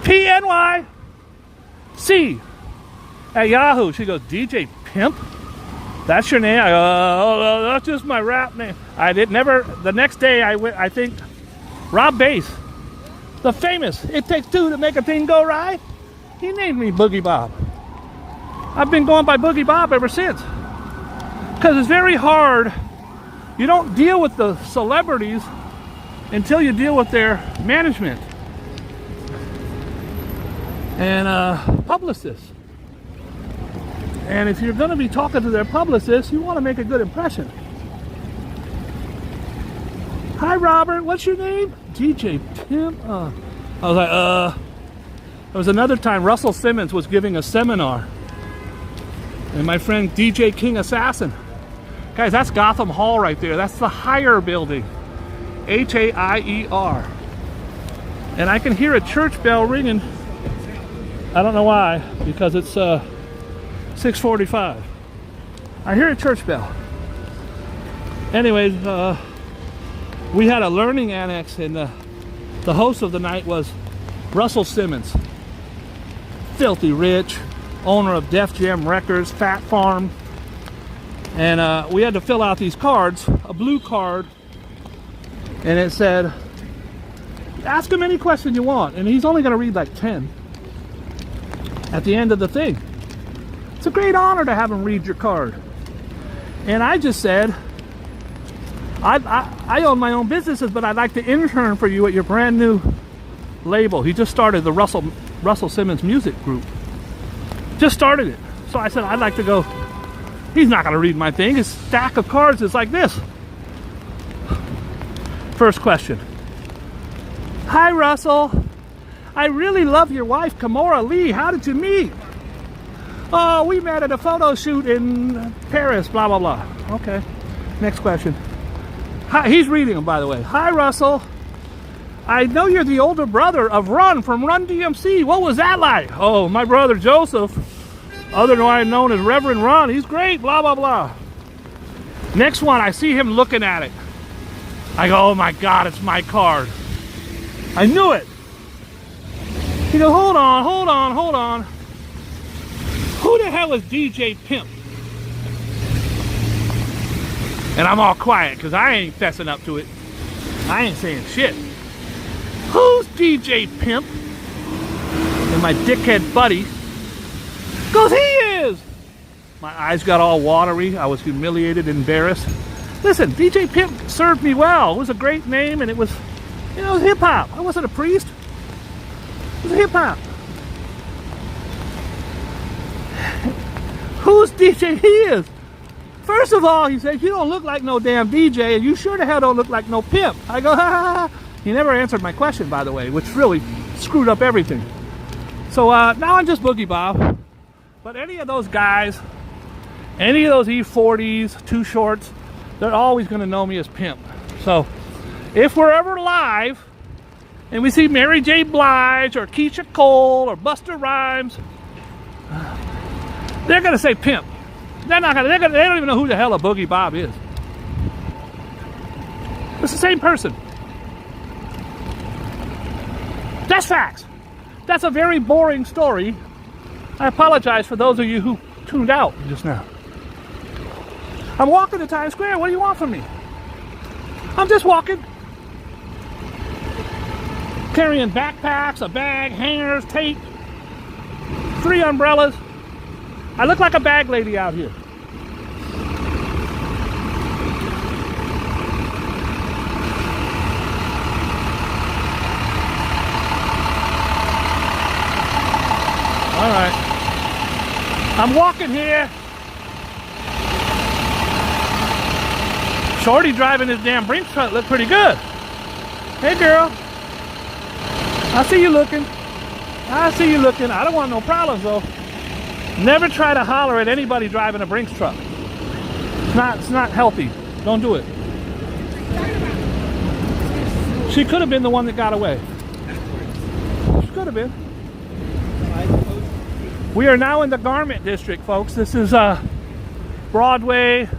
PNYC at Yahoo. She goes, DJ Pimp? That's your name? I go, oh, that's just my rap name. I did never, the next day I went, I think, Rob Bass, the famous, it takes two to make a thing go right. He named me Boogie Bob. I've been going by Boogie Bob ever since. Because it's very hard. You don't deal with the celebrities until you deal with their management and publicists. And if you're going to be talking to their publicists, you want to make a good impression. Hi, Robert. What's your name? DJ Pimp. I was like, There was another time Russell Simmons was giving a seminar, and my friend DJ King Assassin. Guys, that's Gotham Hall right there. That's the Haier building. H-A-I-E-R. And I can hear a church bell ringing. I don't know why, because it's 6:45. I hear a church bell. Anyways, we had a learning annex, and the host of the night was Russell Simmons. Filthy rich, owner of Def Jam Records, Fat Farm. And we had to fill out these cards, a blue card, and it said, ask him any question you want, and he's only going to read like 10 at the end of the thing. It's a great honor to have him read your card. And I just said, I own my own businesses, but I'd like to intern for you at your brand new label. He just started the Russell Simmons Music Group. Just started it. So I said, I'd like to go. He's not going to read my thing. His stack of cards is like this. First question. Hi, Russell. I really love your wife, Kimora Lee. How did you meet? Oh, we met at a photo shoot in Paris, blah, blah, blah. Okay. Next question. Hi, he's reading them, by the way. Hi, Russell. I know you're the older brother of Run from Run DMC. What was that like? Oh, my brother Joseph, otherwwise known as Reverend Ron, he's great, blah, blah, blah. Next one, I see him looking at it. I go, oh my God, it's my card. I knew it. He goes, hold on, hold on, hold on. Who the hell is DJ Pimp? And I'm all quiet because I ain't fessing up to it. I ain't saying shit. Who's DJ Pimp? And my dickhead buddy goes, he is! My eyes got all watery. I was humiliated, embarrassed. Listen, DJ Pimp served me well. It was a great name, and it was, you know, it was hip-hop. I wasn't a priest. It was hip-hop. Who's DJ? He is. First of all, he says, you don't look like no damn DJ, and you sure the hell don't look like no pimp. I go, ha, ha, ha. He never answered my question, by the way, which really screwed up everything. So now I'm just Boogie Bob. But any of those guys, any of those E40s, Too Shorts, they're always going to know me as Pimp. So if we're ever live and we see Mary J. Blige or Keisha Cole or Busta Rhymes, they're going to say Pimp. They're not going to, they don't even know who the hell a Boogie Bob is. It's the same person. That's facts. That's a very boring story. I apologize for those of you who tuned out just now. I'm walking to Times Square. What do you want from me? I'm just walking. Carrying backpacks, a bag, hangers, tape, 3 umbrellas. I look like a bag lady out here. All right. I'm walking here. Shorty driving his damn Brinks truck look pretty good. Hey girl. I see you looking. I see you looking. I don't want no problems though. Never try to holler at anybody driving a Brinks truck. It's not healthy. Don't do it. She could have been the one that got away. She could have been. We are now in the garment district, folks. This is Broadway,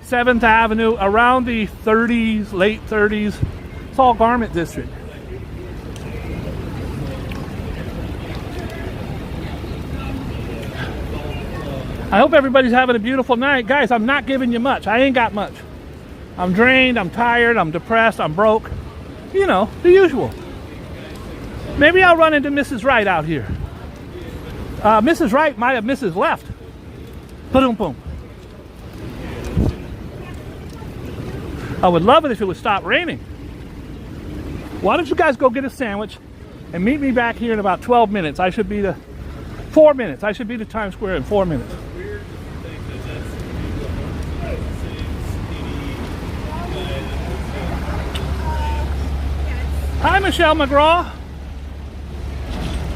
7th Avenue, around the 30s, late 30s. It's all garment district. I hope everybody's having a beautiful night. Guys, I'm not giving you much. I ain't got much. I'm drained, I'm tired, I'm depressed, I'm broke. You know, the usual. Maybe I'll run into Mrs. Wright out here. Mrs. Wright might have Mrs. Left. Boom, boom. I would love it if it would stop raining. Why don't you guys go get a sandwich and meet me back here in about 12 minutes. I should be to 4 minutes. I should be to Times Square in 4 minutes. Hi, Michelle McGraw.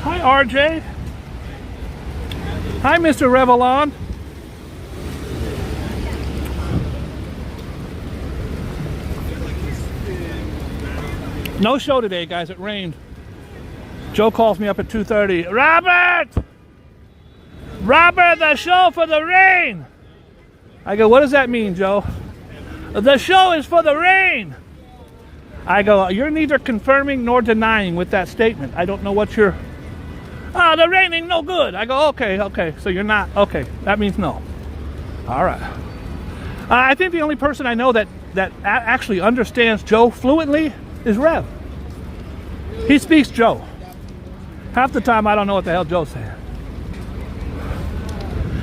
Hi, RJ. Hi, Mr. Revlon. No show today, guys. It rained. Joe calls me up at 2:30. Robert! Robert, the show for the rain! I go, what does that mean, Joe? The show is for the rain! I go, you're neither confirming nor denying with that statement. I don't know what you're... Oh, the rain ain't no good. I go, okay. So you're not... Okay, that means no. All right. I think the only person I know that actually understands Joe fluently is Rev. He speaks Joe. Half the time I don't know what the hell Joe's saying.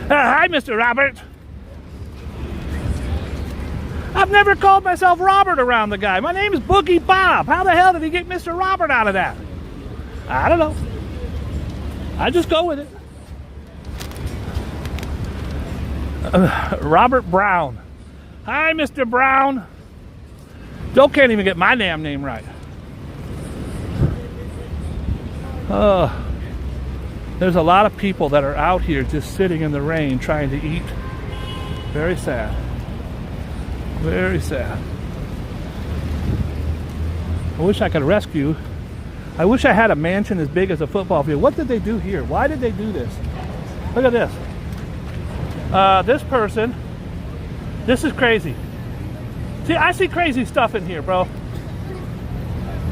Hi, Mr. Robert. I've never called myself Robert around the guy. My name is Boogie Bob. How the hell did he get Mr. Robert out of that? I don't know. I just go with it. Robert Brown. Hi, Mr. Brown. Joe can't even get my damn name right. There's a lot of people that are out here just sitting in the rain trying to eat. Very sad. Very sad. I wish I could rescue. I wish I had a mansion as big as a football field. What did they do here? Why did they do this? Look at this. This person. This is crazy. See, I see crazy stuff in here, bro.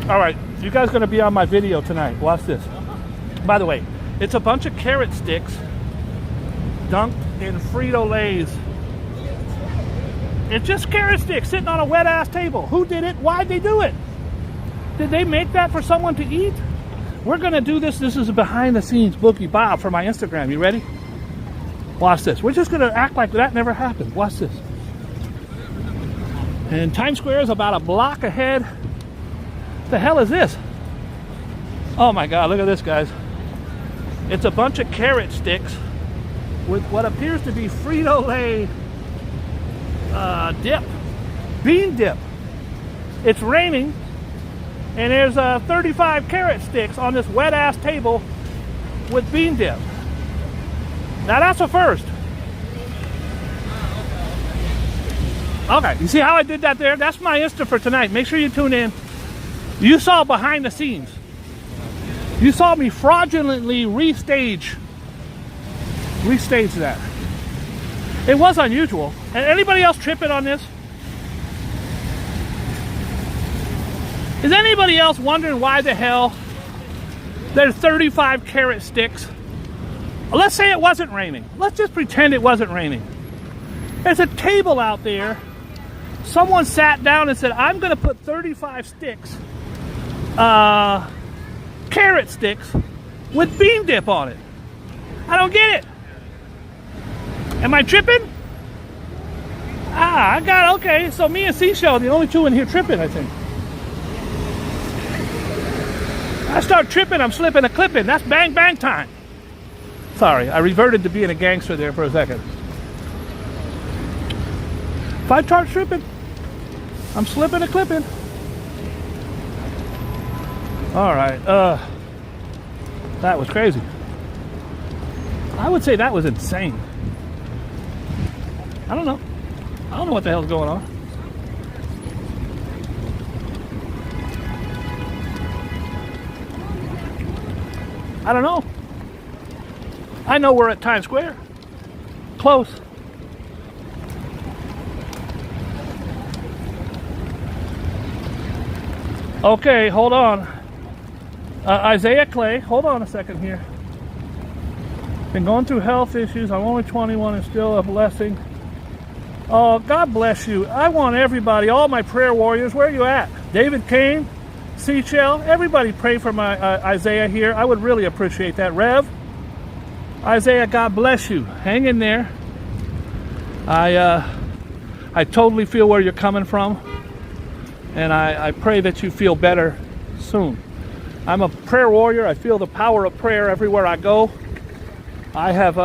All right, you guys are going to be on my video tonight. Watch this. By the way, it's a bunch of carrot sticks dunked in Frito-Lays. It's just carrot sticks sitting on a wet-ass table. Who did it? Why'd they do it? Did they make that for someone to eat? We're going to do this. This is a behind-the-scenes Boogie Bob for my Instagram. You ready? Watch this. We're just going to act like that never happened. Watch this. And Times Square is about a block ahead. What the hell is this? Oh my God, look at this, guys. It's a bunch of carrot sticks with what appears to be Frito-Lay dip. Bean dip. It's raining and there's 35 carrot sticks on this wet-ass table with bean dip. Now that's a first. Okay, you see how I did that there? That's my Insta for tonight. Make sure you tune in. You saw behind the scenes. You saw me fraudulently restage that. It was unusual. And anybody else tripping on this? Is anybody else wondering why the hell there's 35 carrot sticks? Let's say it wasn't raining. Let's just pretend it wasn't raining. There's a table out there. Someone sat down and said, I'm going to put 35 sticks, carrot sticks, with bean dip on it. I don't get it. Am I tripping? I got, okay. So me and Seashell are the only two in here tripping, I think. I start tripping, I'm slipping a clipping. That's bang bang time. Sorry, I reverted to being a gangster there for a second. If I start tripping, I'm slipping a clipping. All right, that was crazy. I would say that was insane. I don't know. I don't know what the hell's going on. I don't know. I know we're at Times Square. Close. Okay, hold on. Isaiah Clay, hold on a second here. Been going through health issues. I'm only 21 and still a blessing. Oh, God bless you. I want everybody, all my prayer warriors, where are you at? David Kane, Seashell, everybody pray for my Isaiah here. I would really appreciate that. Rev, Isaiah, God bless you. Hang in there. I totally feel where you're coming from. And I pray that you feel better soon. I'm a prayer warrior. I feel the power of prayer everywhere I go. I have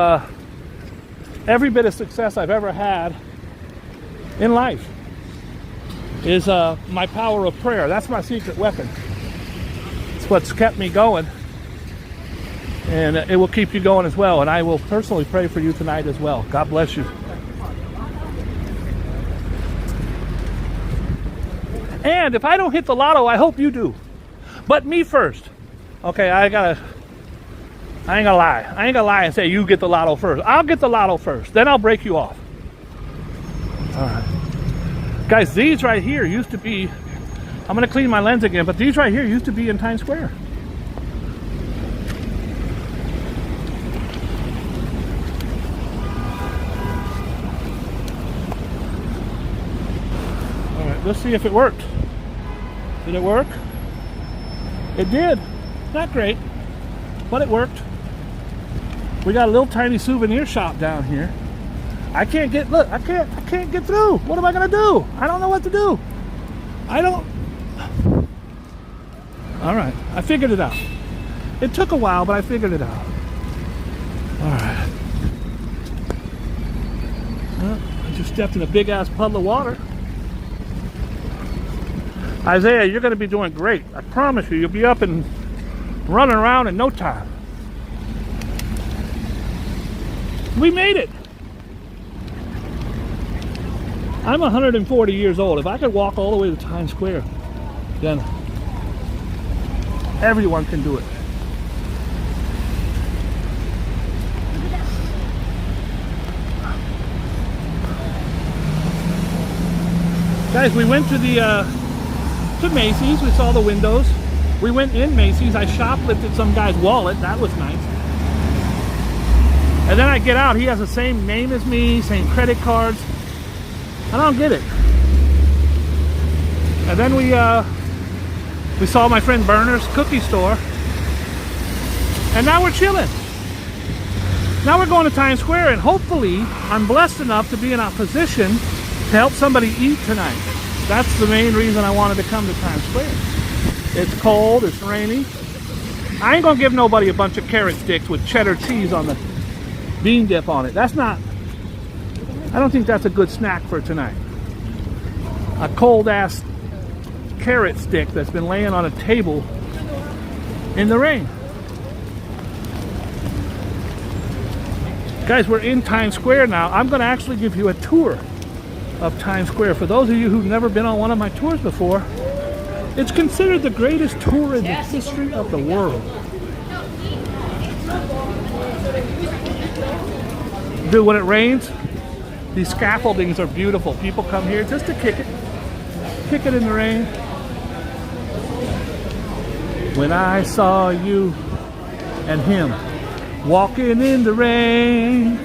every bit of success I've ever had in life is my power of prayer. That's my secret weapon. It's what's kept me going. And it will keep you going as well. And I will personally pray for you tonight as well. God bless you. And if I don't hit the lotto, I hope you do. But me first. Okay, I ain't gonna lie. I ain't gonna lie and say you get the lotto first. I'll get the lotto first. Then I'll break you off. All right. Guys, these right here used to be, I'm gonna clean my lens again, but these right here used to be in Times Square. All right, let's see if it worked. Did it work? It did. Not great, but it worked. We got a little tiny souvenir shop down here. I can't get, look, I can't get through. What am I gonna do? I don't know what to do. All right, I figured it out. It took a while, but I figured it out. All right. Well, I just stepped in a big ass puddle of water. Isaiah, you're going to be doing great. I promise you, you'll be up and running around in no time. We made it. I'm 140 years old. If I could walk all the way to Times Square, then everyone can do it. Guys, we went to Macy's. We saw the windows. We went in Macy's. I shoplifted some guy's wallet. That was nice. And then I get out. He has the same name as me, same credit cards. I don't get it. And then we saw my friend Berner's cookie store. And now we're chilling. Now we're going to Times Square, and hopefully I'm blessed enough to be in a position to help somebody eat tonight. That's the main reason I wanted to come to Times Square. It's cold, it's rainy. I ain't gonna give nobody a bunch of carrot sticks with cheddar cheese on the bean dip on it. That's not, I don't think that's a good snack for tonight. A cold ass carrot stick that's been laying on a table in the rain. Guys, we're in Times Square now. I'm gonna actually give you a tour of Times Square. For those of you who've never been on one of my tours before, it's considered the greatest tour in the history of the world. Dude, when it rains, these scaffoldings are beautiful. People come here just to kick it in the rain. When I saw you and him walking in the rain,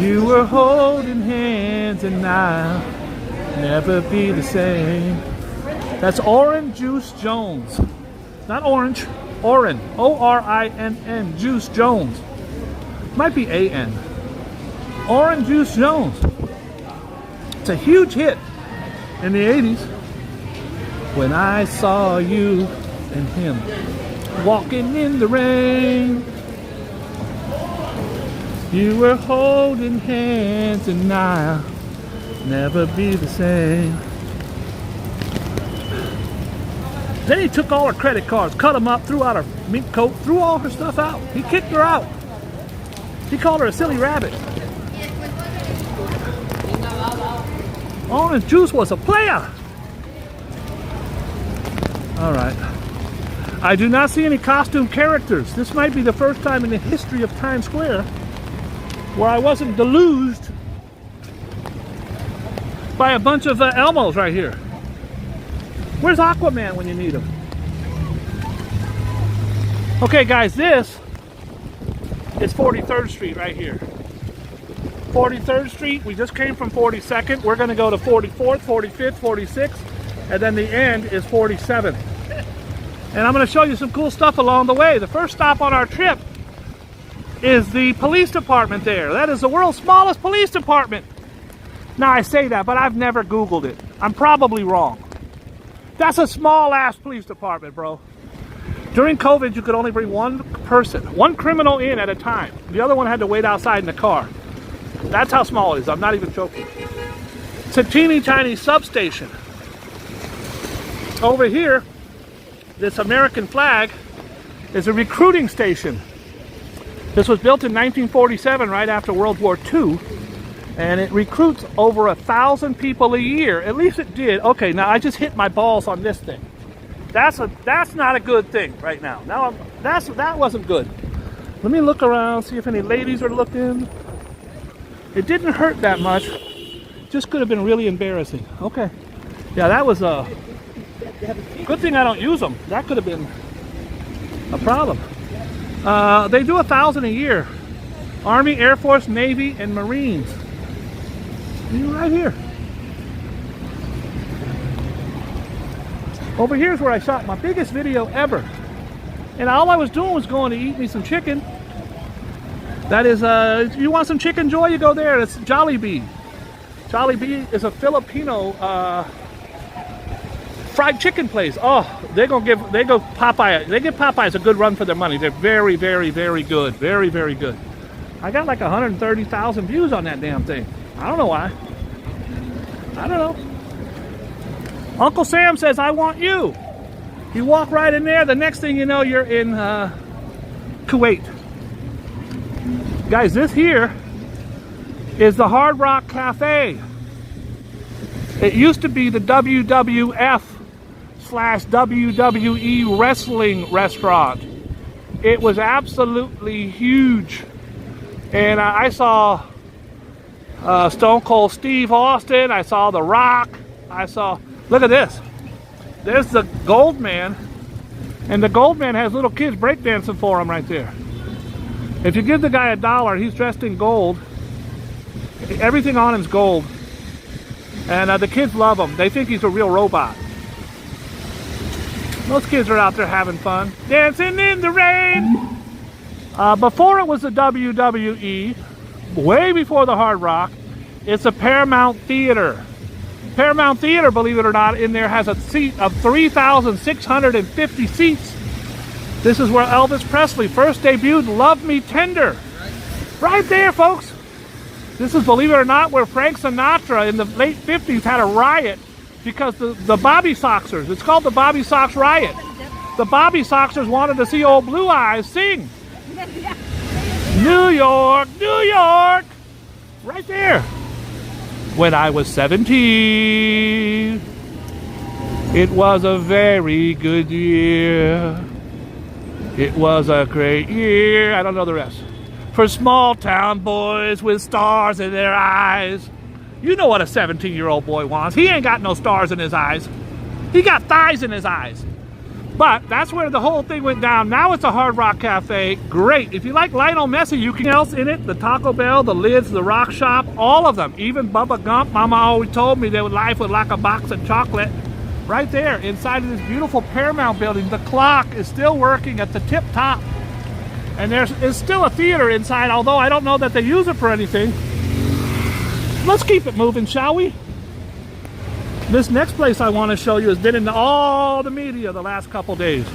you were holding hands and I'll never be the same. That's Orange Juice Jones. Not orange, Orin. O-R-I-N-N, Juice Jones. Might be A-N. Orange Juice Jones. It's a huge hit in the 80s. When I saw you and him walking in the rain, you were holding hands and I'll never be the same. Then he took all her credit cards, cut them up, threw out her mink coat, threw all her stuff out. He kicked her out. He called her a silly rabbit. Orange Juice was a player. All right. I do not see any costume characters. This might be the first time in the history of Times Square where I wasn't deluged by a bunch of Elmos right here. Where's Aquaman when you need him? Okay, guys, this is 43rd Street right here. 43rd Street, we just came from 42nd. We're going to go to 44th, 45th, 46th, and then the end is 47th. And I'm going to show you some cool stuff along the way. The first stop on our trip is the police department there. That is the world's smallest police department. Now, I say that, but I've never Googled it. I'm probably wrong. That's a small-ass police department, bro. During COVID, you could only bring one person, one criminal in at a time. The other one had to wait outside in the car. That's how small it is. I'm not even joking. It's a teeny tiny substation. Over here, this American flag is a recruiting station. This was built in 1947, right after World War II, and it recruits over 1,000 people a year. At least it did. Okay, now I just hit my balls on this thing. That's not a good thing right now. That wasn't good. Let me look around, see if any ladies are looking. It didn't hurt that much. Just could have been really embarrassing. Okay. Yeah, that was a good thing I don't use them. That could have been a problem. They do 1,000 a year. Army, Air Force, Navy, and Marines. Right here. Over here's where I shot my biggest video ever. And all I was doing was going to eat me some chicken. That is, if you want some chicken joy, you go there. It's Jollibee. Jollibee is a Filipino fried chicken place. Oh, they give Popeyes a good run for their money. They're very, very, very good. Very, very good. I got like 130,000 views on that damn thing. I don't know why. I don't know. Uncle Sam says, I want you. You walk right in there. The next thing you know, you're in Kuwait. Guys, this here is the Hard Rock Cafe. It used to be the WWF/WWE wrestling restaurant. It was absolutely huge. And I saw Stone Cold Steve Austin. I saw The Rock. Look at this. There's the Gold Man. And the Gold Man has little kids breakdancing for him right there. If you give the guy $1, he's dressed in gold. Everything on him's gold. And the kids love him. They think he's a real robot. Most kids are out there having fun. Dancing in the rain. Before it was the WWE, way before the Hard Rock, it's a Paramount Theater. Paramount Theater, believe it or not, in there has a seat of 3,650 seats. This is where Elvis Presley first debuted Love Me Tender. Right there, folks. This is, believe it or not, where Frank Sinatra in the late 50s had a riot because the Bobby Soxers, it's called the Bobby Sox Riot. The Bobby Soxers wanted to see old Blue Eyes sing. New York, New York. Right there. when I was 17. It was a very good year. It was a great year. I don't know the rest. For small town boys with stars in their eyes. You know what a 17-year-old boy wants. He ain't got no stars in his eyes. He got thighs in his eyes. But that's where the whole thing went down. Now it's a Hard Rock Cafe. Great. If you like Lionel Messi, you can else in it. The Taco Bell, the Lids, the Rock Shop, all of them. Even Bubba Gump. Mama always told me that life was like a box of chocolate. Right there inside of this beautiful Paramount building. The clock is still working at the tip top. And there's still a theater inside, although I don't know that they use it for anything. Let's keep it moving, shall we? This next place I want to show you has been in all the media the last couple days.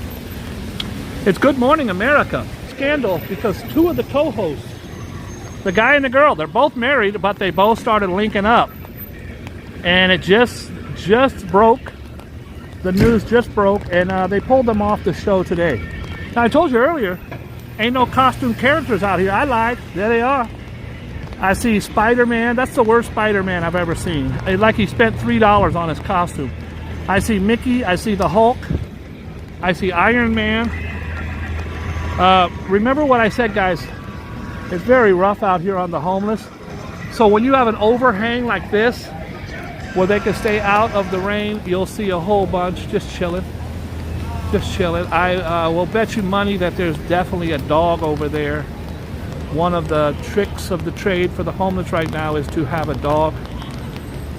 It's Good Morning America. Scandal because two of the co-hosts, the guy and the girl, they're both married, but they both started linking up. And it just broke. The news just broke, and they pulled them off the show today. Now, I told you earlier, ain't no costume characters out here. I lied. There they are. I see Spider-Man. That's the worst Spider-Man I've ever seen. Like he spent $3 on his costume. I see Mickey. I see the Hulk. I see Iron Man. Remember what I said, guys. It's very rough out here on the homeless. So when you have an overhang like this, where they can stay out of the rain, you'll see a whole bunch just chilling. Just chilling. I will bet you money that there's definitely a dog over there. One of the tricks of the trade for the homeless right now is to have a dog.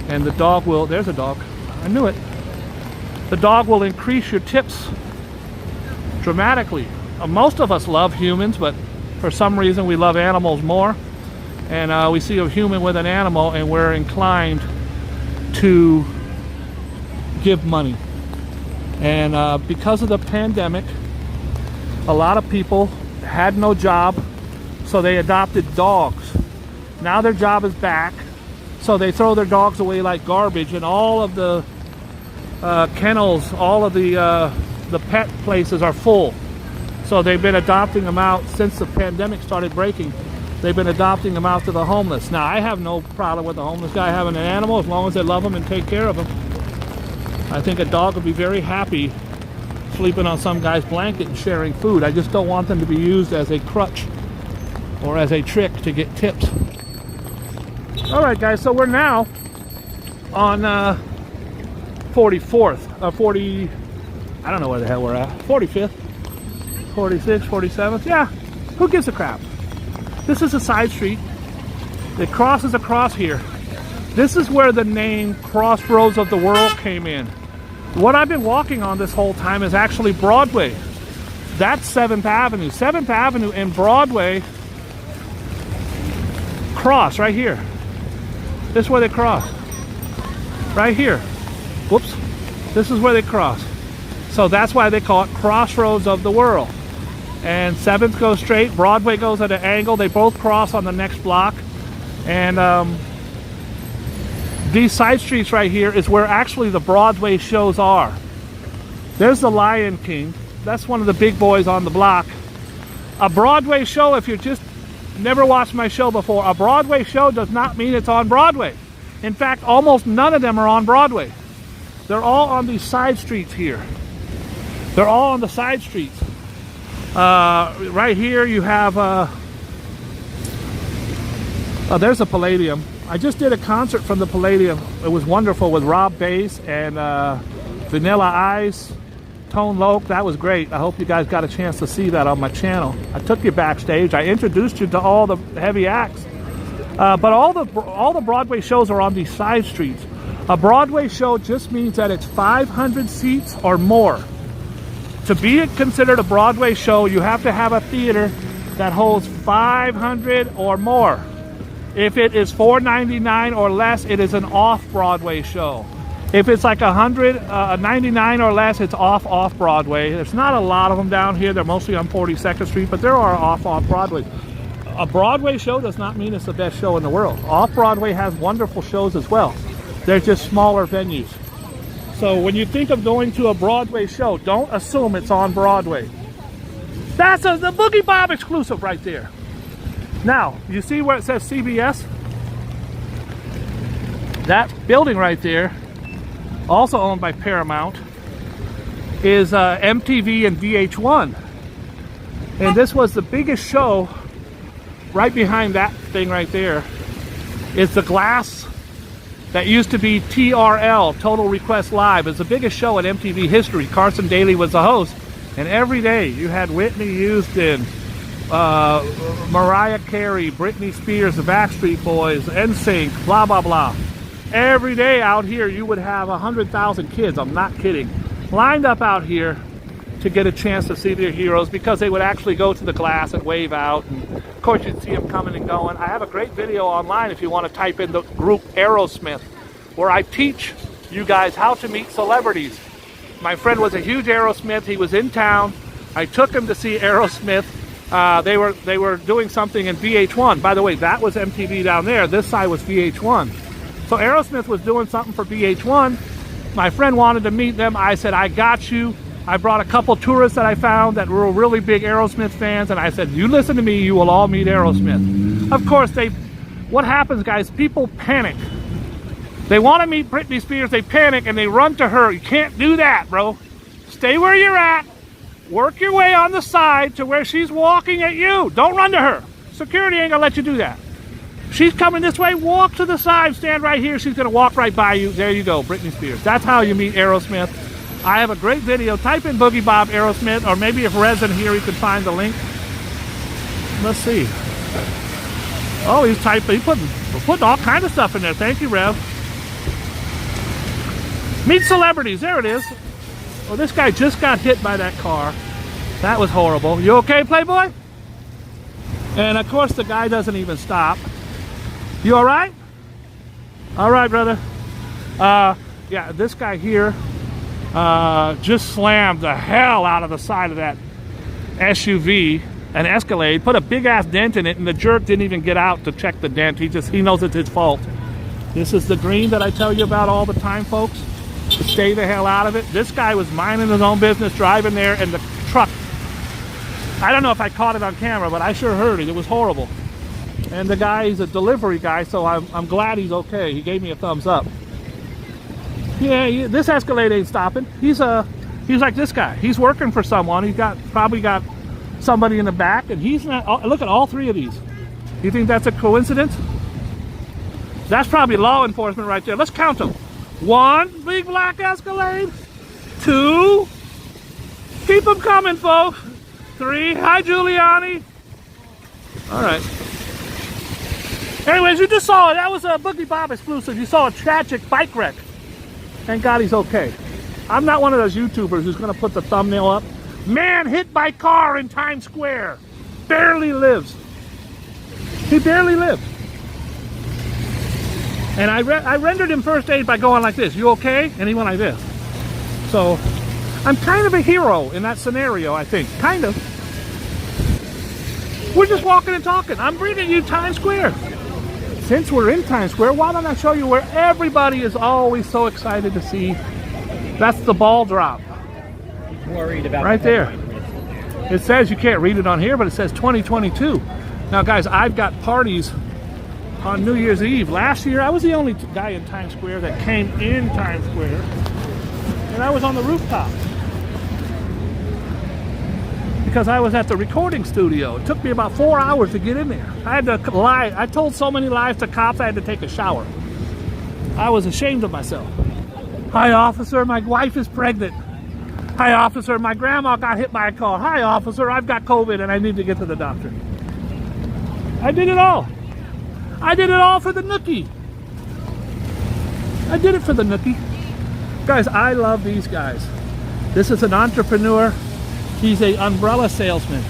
And the dog will, there's a dog. I knew it. The dog will increase your tips dramatically. Most of us love humans, but for some reason we love animals more. And we see a human with an animal and we're inclined to give money. And because of the pandemic, a lot of people had no job, so they adopted dogs. Now their job is back, so they throw their dogs away like garbage, and all of the kennels, all of the pet places are full. So they've been adopting them out since the pandemic started breaking. They've been adopting them out to the homeless. Now, I have no problem with the homeless guy having an animal as long as they love him and take care of him. I think a dog would be very happy sleeping on some guy's blanket and sharing food. I just don't want them to be used as a crutch or as a trick to get tips. All right, guys, so we're now on 44th, 40, I don't know where the hell we're at, 45th, 46th, 47th, yeah, who gives a crap? This is a side street that crosses across here. This is where the name Crossroads of the World came in. What I've been walking on this whole time is actually Broadway. That's 7th Avenue. 7th Avenue and Broadway cross right here. This is where they cross. Right here. Whoops. This is where they cross. So that's why they call it Crossroads of the World. And 7th goes straight, Broadway goes at an angle. They both cross on the next block. And these side streets right here is where actually the Broadway shows are. There's the Lion King. That's one of the big boys on the block. A Broadway show, if you just never watched my show before, a Broadway show does not mean it's on Broadway. In fact, almost none of them are on Broadway. They're all on these side streets here. They're all on the side streets. Right here you have there's a Palladium. I just did a concert from the Palladium. It was wonderful with Rob Bass and Vanilla Ice, Tone Loc. That was great. I hope you guys got a chance to see that on my channel. I took you backstage. I introduced you to all the heavy acts. But all the Broadway shows are on these side streets. A Broadway show just means that it's 500 seats or more. To be considered a Broadway show, you have to have a theater that holds 500 or more. If it is $4.99 or less, it is an off-Broadway show. If it's like $199 or less, it's off-Broadway. There's not a lot of them down here. They're mostly on 42nd Street, but there are off-Broadway. A Broadway show does not mean it's the best show in the world. Off-Broadway has wonderful shows as well. They're just smaller venues. So when you think of going to a Broadway show, don't assume it's on Broadway. That's the Boogie Bob exclusive right there. Now, you see where it says CBS? That building right there, also owned by Paramount, is MTV and VH1. And this was the biggest show. Right behind that thing right there is the glass that used to be TRL, Total Request Live. It's the biggest show in MTV history. Carson Daly was the host. And every day you had Whitney Houston, Mariah Carey, Britney Spears, the Backstreet Boys, NSYNC, blah, blah, blah. Every day out here you would have 100,000 kids, I'm not kidding, lined up out here to get a chance to see their heroes, because they would actually go to the glass and wave out. And of course you'd see them coming and going. I have a great video online if you want to type in the group Aerosmith, where I teach you guys how to meet celebrities. My friend was a huge Aerosmith. He was in town. I took him to see Aerosmith. They were doing something in VH1. By the way, that was MTV down there. This side was VH1. So Aerosmith was doing something for VH1. My friend wanted to meet them. I said, I got you. I brought a couple tourists that I found that were really big Aerosmith fans, and I said, you listen to me, you will all meet Aerosmith. Of course, what happens, guys, people panic. They want to meet Britney Spears, they panic, and they run to her. You can't do that, bro. Stay where you're at. Work your way on the side to where she's walking at you. Don't run to her. Security ain't gonna let you do that. She's coming this way, walk to the side, stand right here. She's gonna walk right by you. There you go, Britney Spears. That's how you meet Aerosmith. I have a great video. Type in Boogie Bob Aerosmith, or maybe if Rez in here, he can find the link. Let's see. Oh, he's putting all kinds of stuff in there. Thank you, Rev. Meet celebrities. There it is. Well, this guy just got hit by that car. That was horrible. You okay, Playboy? And of course, the guy doesn't even stop. You all right? All right, brother. Yeah, this guy here just slammed the hell out of the side of that SUV, an Escalade, put a big ass dent in it, and the jerk didn't even get out to check the dent. He knows it's his fault. This is the green that I tell you about all the time, folks. To stay the hell out of it. This guy was minding his own business, driving there, and the truck, I don't know if I caught it on camera, but I sure heard it. It was horrible. And the guy, he's a delivery guy, so I'm glad he's okay. He gave me a thumbs up. Yeah, this Escalade ain't stopping. He's like this guy. He's working for someone. He's probably got somebody in the back, and he's not. Look at all three of these. You think that's a coincidence? That's probably law enforcement right there. Let's count them. 1 big black Escalade. 2. Keep them coming, folks. 3. Hi, Giuliani. All right. Anyways, you just saw it. That was a Boogie Bob exclusive. You saw a tragic bike wreck. Thank God he's okay. I'm not one of those YouTubers who's going to put the thumbnail up. Man hit by car in Times Square. Barely lives. He barely lived. And I rendered him first aid by going like this. You okay? And he went like this. So I'm kind of a hero in that scenario, I think. Kind of. We're just walking and talking. I'm bringing you Times Square. Since we're in Times Square, why don't I show you where everybody is always so excited to see? That's the ball drop. Worried about right there. It says, you can't read it on here, but it says 2022. Now, guys, I've got parties on New Year's Eve. Last year, I was the only guy in Times Square that came in Times Square, and I was on the rooftop because I was at the recording studio. It took me about 4 hours to get in there. I had to lie. I told so many lies to cops, I had to take a shower. I was ashamed of myself. Hi, officer, my wife is pregnant. Hi, officer, my grandma got hit by a car. Hi, officer, I've got COVID and I need to get to the doctor. I did it all. I did it all for the nookie. I did it for the nookie. Guys, I love these guys. This is an entrepreneur. He's an umbrella salesman.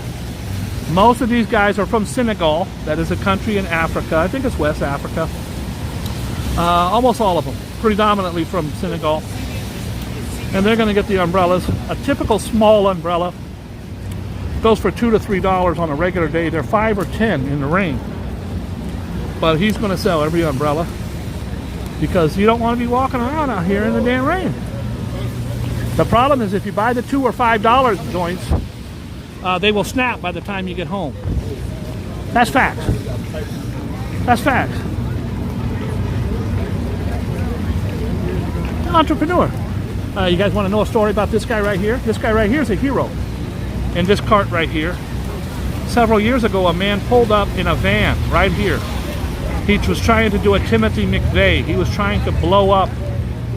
Most of these guys are from Senegal. That is a country in Africa. I think it's West Africa. Almost all of them, predominantly from Senegal. And they're going to get the umbrellas. A typical small umbrella goes for $2 to $3 on a regular day. They're $5 or $10 in the rain. But he's going to sell every umbrella because you don't want to be walking around out here in the damn rain. The problem is if you buy the $2 or $5 joints, they will snap by the time you get home. That's facts. That's facts. Entrepreneur. You guys want to know a story about this guy right here? This guy right here is a hero. In this cart right here. Several years ago, a man pulled up in a van right here. He was trying to do a Timothy McVeigh. He was trying to blow up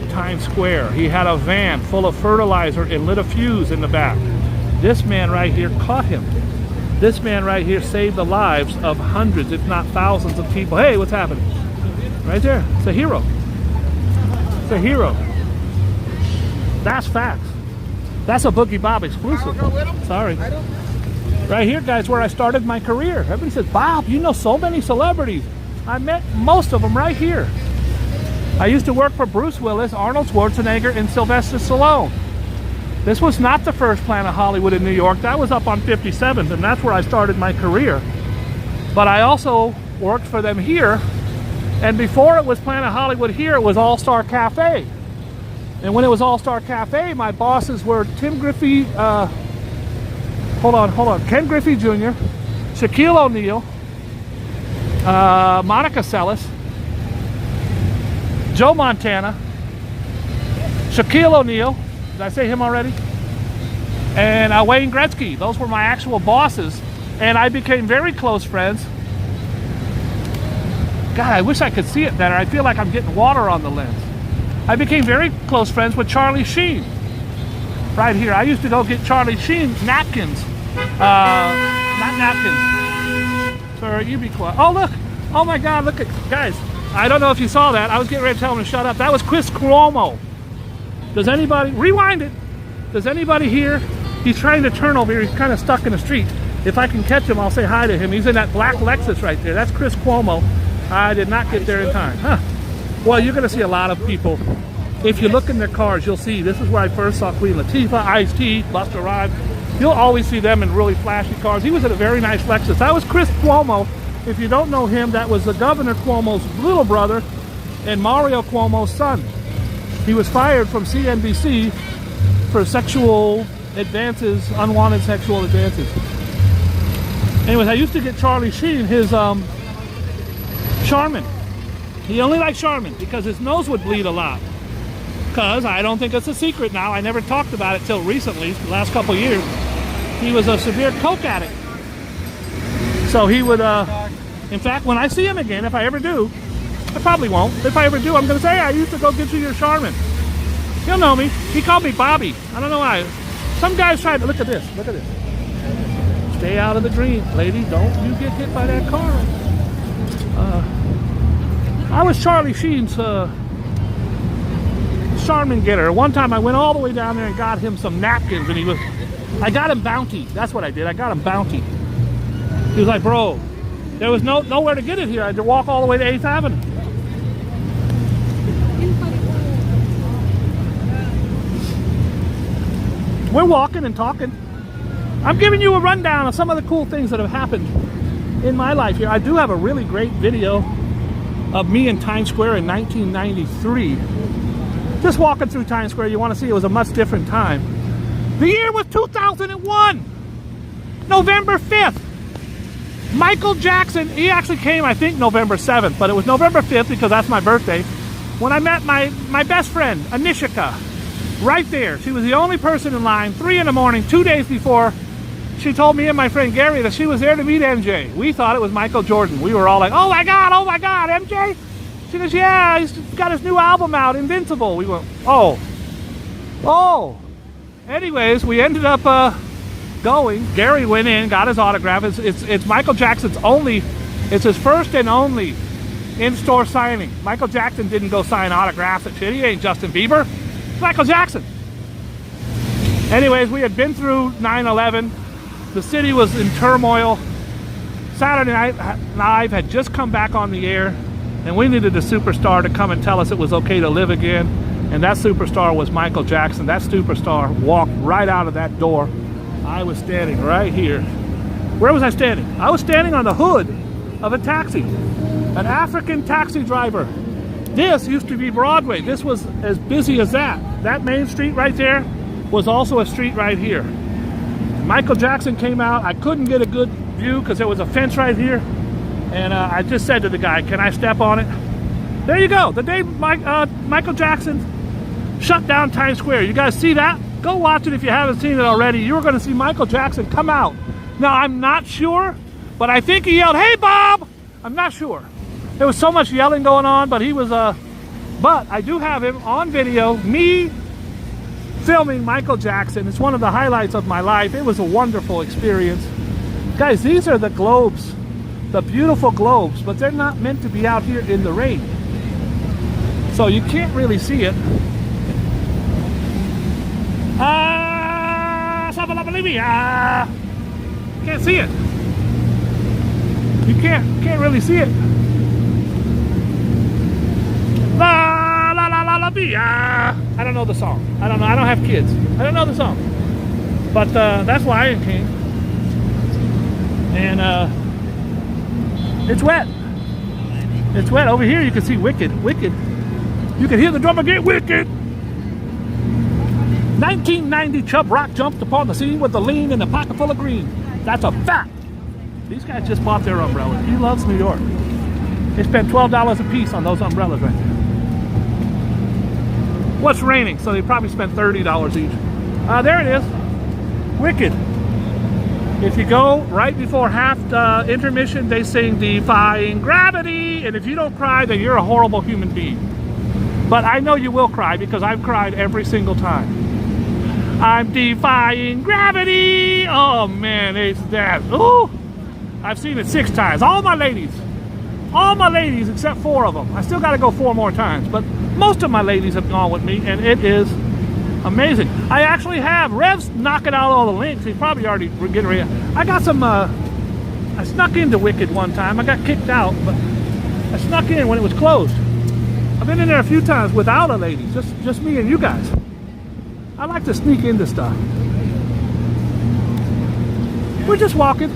Times Square. He had a van full of fertilizer and lit a fuse in the back. This man right here caught him. This man right here saved the lives of hundreds, if not thousands of people. Hey, what's happening? Right there. It's a hero. It's a hero. That's facts. That's a Boogie Bob exclusive. Sorry. Right here, guys, where I started my career. Everybody says, Bob, you know so many celebrities. I met most of them right here. I used to work for Bruce Willis, Arnold Schwarzenegger, and Sylvester Stallone. This was not the first Planet Hollywood in New York. That was up on 57th, and that's where I started my career. But I also worked for them here, and before it was Planet Hollywood here, it was All-Star Cafe. And when it was All-Star Cafe, my bosses were Tim Griffey, Ken Griffey Jr., Shaquille O'Neal, Monica Seles, Joe Montana, Shaquille O'Neal, did I say him already? And Wayne Gretzky. Those were my actual bosses, and I became very close friends. God, I wish I could see it better. I feel like I'm getting water on the lens. I became very close friends with Charlie Sheen. Right here, I used to go get Charlie Sheen napkins. Not napkins. Sorry, you be quiet. Oh, look. Oh, my God, look at, guys. I don't know if you saw that. I was getting ready to tell him to shut up. That was Chris Cuomo. Does anybody, rewind it. Does anybody here? He's trying to turn over here. He's kind of stuck in the street. If I can catch him, I'll say hi to him. He's in that black Lexus right there. That's Chris Cuomo. I did not get there in time. Huh. Well, you're going to see a lot of people. If you look in their cars, you'll see. This is where I first saw Queen Latifah, Ice-T, Busta Rhymes. You'll always see them in really flashy cars. He was in a very nice Lexus. That was Chris Cuomo. If you don't know him, that was the Governor Cuomo's little brother and Mario Cuomo's son. He was fired from CNBC for sexual advances, unwanted sexual advances. Anyways, I used to get Charlie Sheen his Charmin. He only liked Charmin because his nose would bleed a lot. Because I don't think it's a secret now. I never talked about it till recently, the last couple of years. He was a severe coke addict. So he would, in fact, when I see him again, if I ever do, I probably won't. If I ever do, I'm going to say, hey, I used to go get you your Charmin. He'll know me. He called me Bobby. I don't know why. Some guys tried to, look at this. Look at this. Stay out of the green, lady. Don't you get hit by that car. I was Charlie Sheen's Charmin getter. One time I went all the way down there and got him some napkins, and I got him Bounty. That's what I did. I got him Bounty. He was like, bro, there was nowhere to get it here. I had to walk all the way to 8th Avenue. We're walking and talking. I'm giving you a rundown of some of the cool things that have happened in my life here. I do have a really great video of me in Times Square in 1993. Just walking through Times Square, you want to see it was a much different time. The year was 2001, November 5th. Michael Jackson, he actually came, I think, November 7th, but it was November 5th because that's my birthday, when I met my best friend, Anishika, right there. She was the only person in line, 3 in the morning, 2 days before. She told me and my friend Gary that she was there to meet MJ. We thought it was Michael Jordan. We were all like, oh my God, MJ? She goes, yeah, he's got his new album out, Invincible. We went, oh. Anyways, we ended up going. Gary went in, got his autograph. It's Michael Jackson's it's his first and only in-store signing. Michael Jackson didn't go sign autographs and shit. He ain't Justin Bieber. It's Michael Jackson. Anyways, we had been through 9/11. The city was in turmoil. Saturday Night Live had just come back on the air, and we needed a superstar to come and tell us it was okay to live again. And that superstar was Michael Jackson. That superstar walked right out of that door. I was standing right here. Where was I standing? I was standing on the hood of a taxi. An African taxi driver. This used to be Broadway. This was as busy as that. That main street right there was also a street right here. Michael Jackson came out. I couldn't get a good view because there was a fence right here. And I just said to the guy, can I step on it? There you go. The day Michael Jackson shut down Times Square. You guys see that? Go watch it if you haven't seen it already. You're going to see Michael Jackson come out. Now, I'm not sure, but I think he yelled, "Hey, Bob!" I'm not sure. There was so much yelling going on, but he was, but I do have him on video, me filming Michael Jackson. It's one of the highlights of my life. It was a wonderful experience. Guys, these are the globes, the beautiful globes, but they're not meant to be out here in the rain. So you can't really see it. Can't see it. You can't really see it. La la la la la bia. I don't know the song. I don't know. I don't have kids. I don't know the song. But that's Lion King. And it's wet. It's wet. Over here you can see Wicked. Wicked. You can hear the drummer get wicked. 1990 Chubb Rock jumped upon the scene with the lean and a pocket full of green. That's a fact. These guys just bought their umbrellas. He loves New York. They spent $12 a piece on those umbrellas right there. What's raining? So they probably spent $30 each. There it is. Wicked. If you go right before half intermission, they sing Defying Gravity. And if you don't cry, then you're a horrible human being. But I know you will cry because I've cried every single time. I'm defying gravity. Oh man, it's that. Ooh, I've seen it 6 times. All my ladies except 4 of them. I still got to go 4 more times, but most of my ladies have gone with me, and it is amazing. I actually have Rev's knocking out all the links. He's probably already getting ready. I got some. I snuck into Wicked one time. I got kicked out, but I snuck in when it was closed. I've been in there a few times without a lady, just me and you guys. I like to sneak into stuff. We're just walking.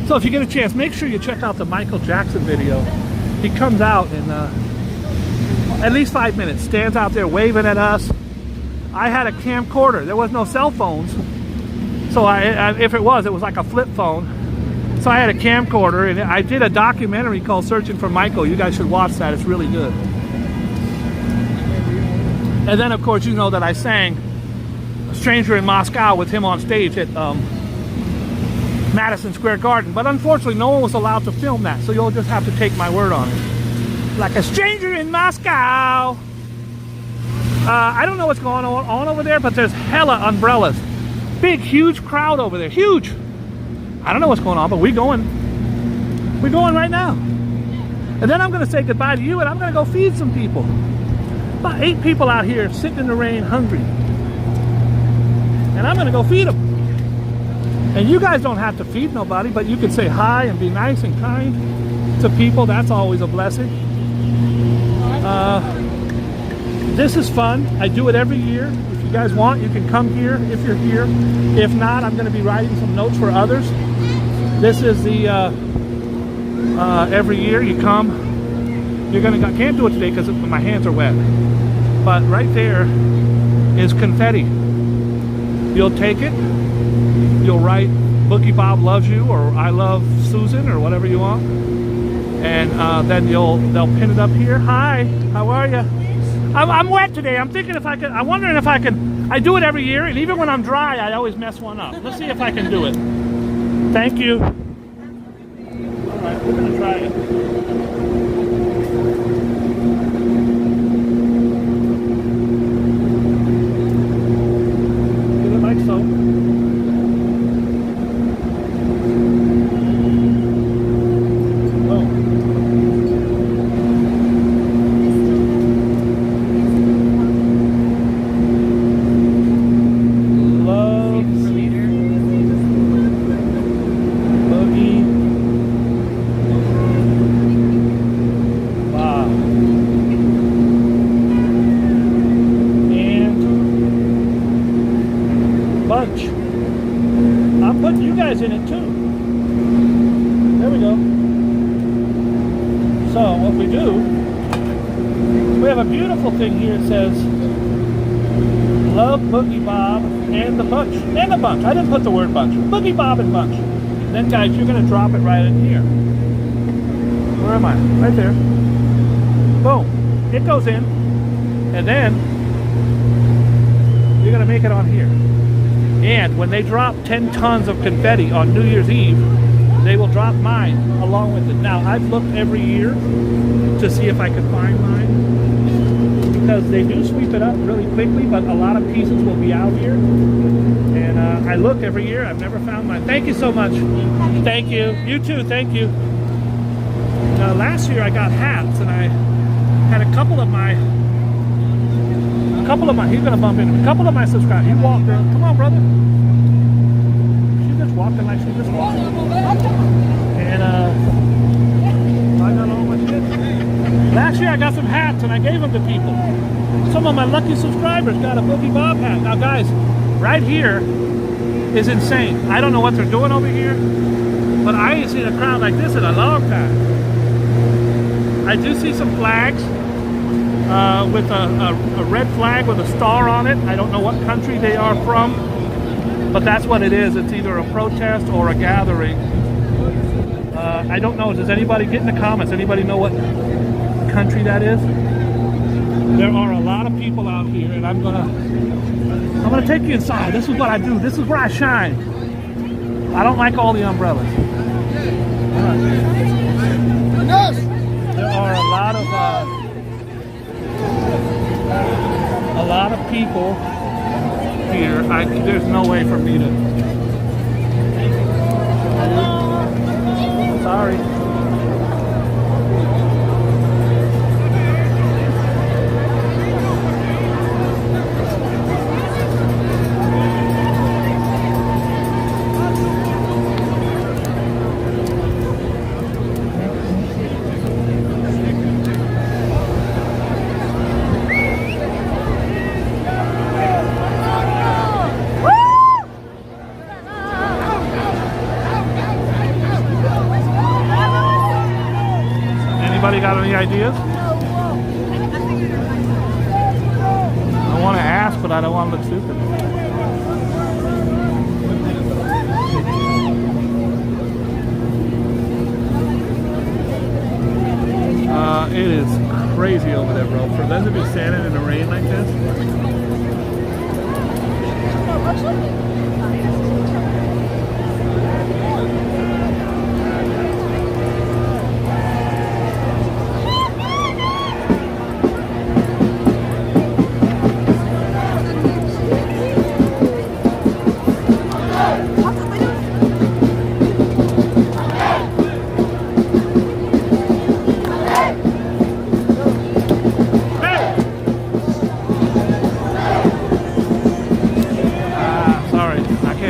So if you get a chance, make sure you check out the Michael Jackson video. He comes out in at least 5 minutes, stands out there waving at us. I had a camcorder. There was no cell phones. So if it was like a flip phone. So I had a camcorder, and I did a documentary called Searching for Michael. You guys should watch that. It's really good. And then, of course, you know that I sang Stranger in Moscow with him on stage at Madison Square Garden. But unfortunately, no one was allowed to film that. So you'll just have to take my word on it. Like a stranger in Moscow. I don't know what's going on over there, but there's hella umbrellas. Big, huge crowd over there. Huge. I don't know what's going on, but we're going right now. And then I'm going to say goodbye to you, and I'm going to go feed some people. About 8 people out here sitting in the rain hungry. And I'm going to go feed them. And you guys don't have to feed nobody, but you can say hi and be nice and kind to people. That's always a blessing. This is fun. I do it every year. If you guys want, you can come here if you're here. If not, I'm going to be writing some notes for others. This is the every year you come. You're gonna can't do it today because my hands are wet. But right there is confetti. You'll take it. You'll write Boogie Bob loves you, or I love Susan, or whatever you want. And then they'll pin it up here. Hi, how are you? I'm wet today. I'm thinking if I could. I'm wondering if I can. I do it every year, and even when I'm dry, I always mess one up. Let's see if I can do it. Thank you. All right, we're gonna try it. Do it like so. Bunch. I'm putting you guys in it too. There we go. So what we do, we have a beautiful thing here. It says, love Boogie Bob and the Bunch. And the Bunch. I didn't put the word Bunch. Boogie Bob and Bunch. Then guys, you're going to drop it right in here. Where am I? Right there. Boom. It goes in. And then you're gonna make it on here. And when they drop 10 tons of confetti on New Year's Eve, they will drop mine along with it. Now, I've looked every year to see if I could find mine, because they do sweep it up really quickly, but a lot of pieces will be out here. And I look every year, I've never found mine. Thank you so much. Thank you. You too, thank you. Last year I got hats, and I had a couple of my, he's gonna bump into me, a couple of my subscribers. You walk, girl. Come on, brother. She's just walking like she's just walking. And I got all my shit. Last year I got some hats and I gave them to people. Some of my lucky subscribers got a Boogie Bob hat. Now guys, right here is insane. I don't know what they're doing over here, but I ain't seen a crowd like this in a long time. I do see some flags with a red flag with a star on it. I don't know what country they are from, but that's what it is. It's either a protest or a gathering. I don't know. Does anybody get in the comments? Anybody know what country that is? There are a lot of people out here, and I'm gonna take you inside. This is what I do. This is where I shine. I don't like all the umbrellas. There are a lot of people here. There's no way for me to. Sorry. Anybody got any ideas? I want to ask, but I don't want to look stupid. It is crazy over there, bro. For them to be standing in the rain like this.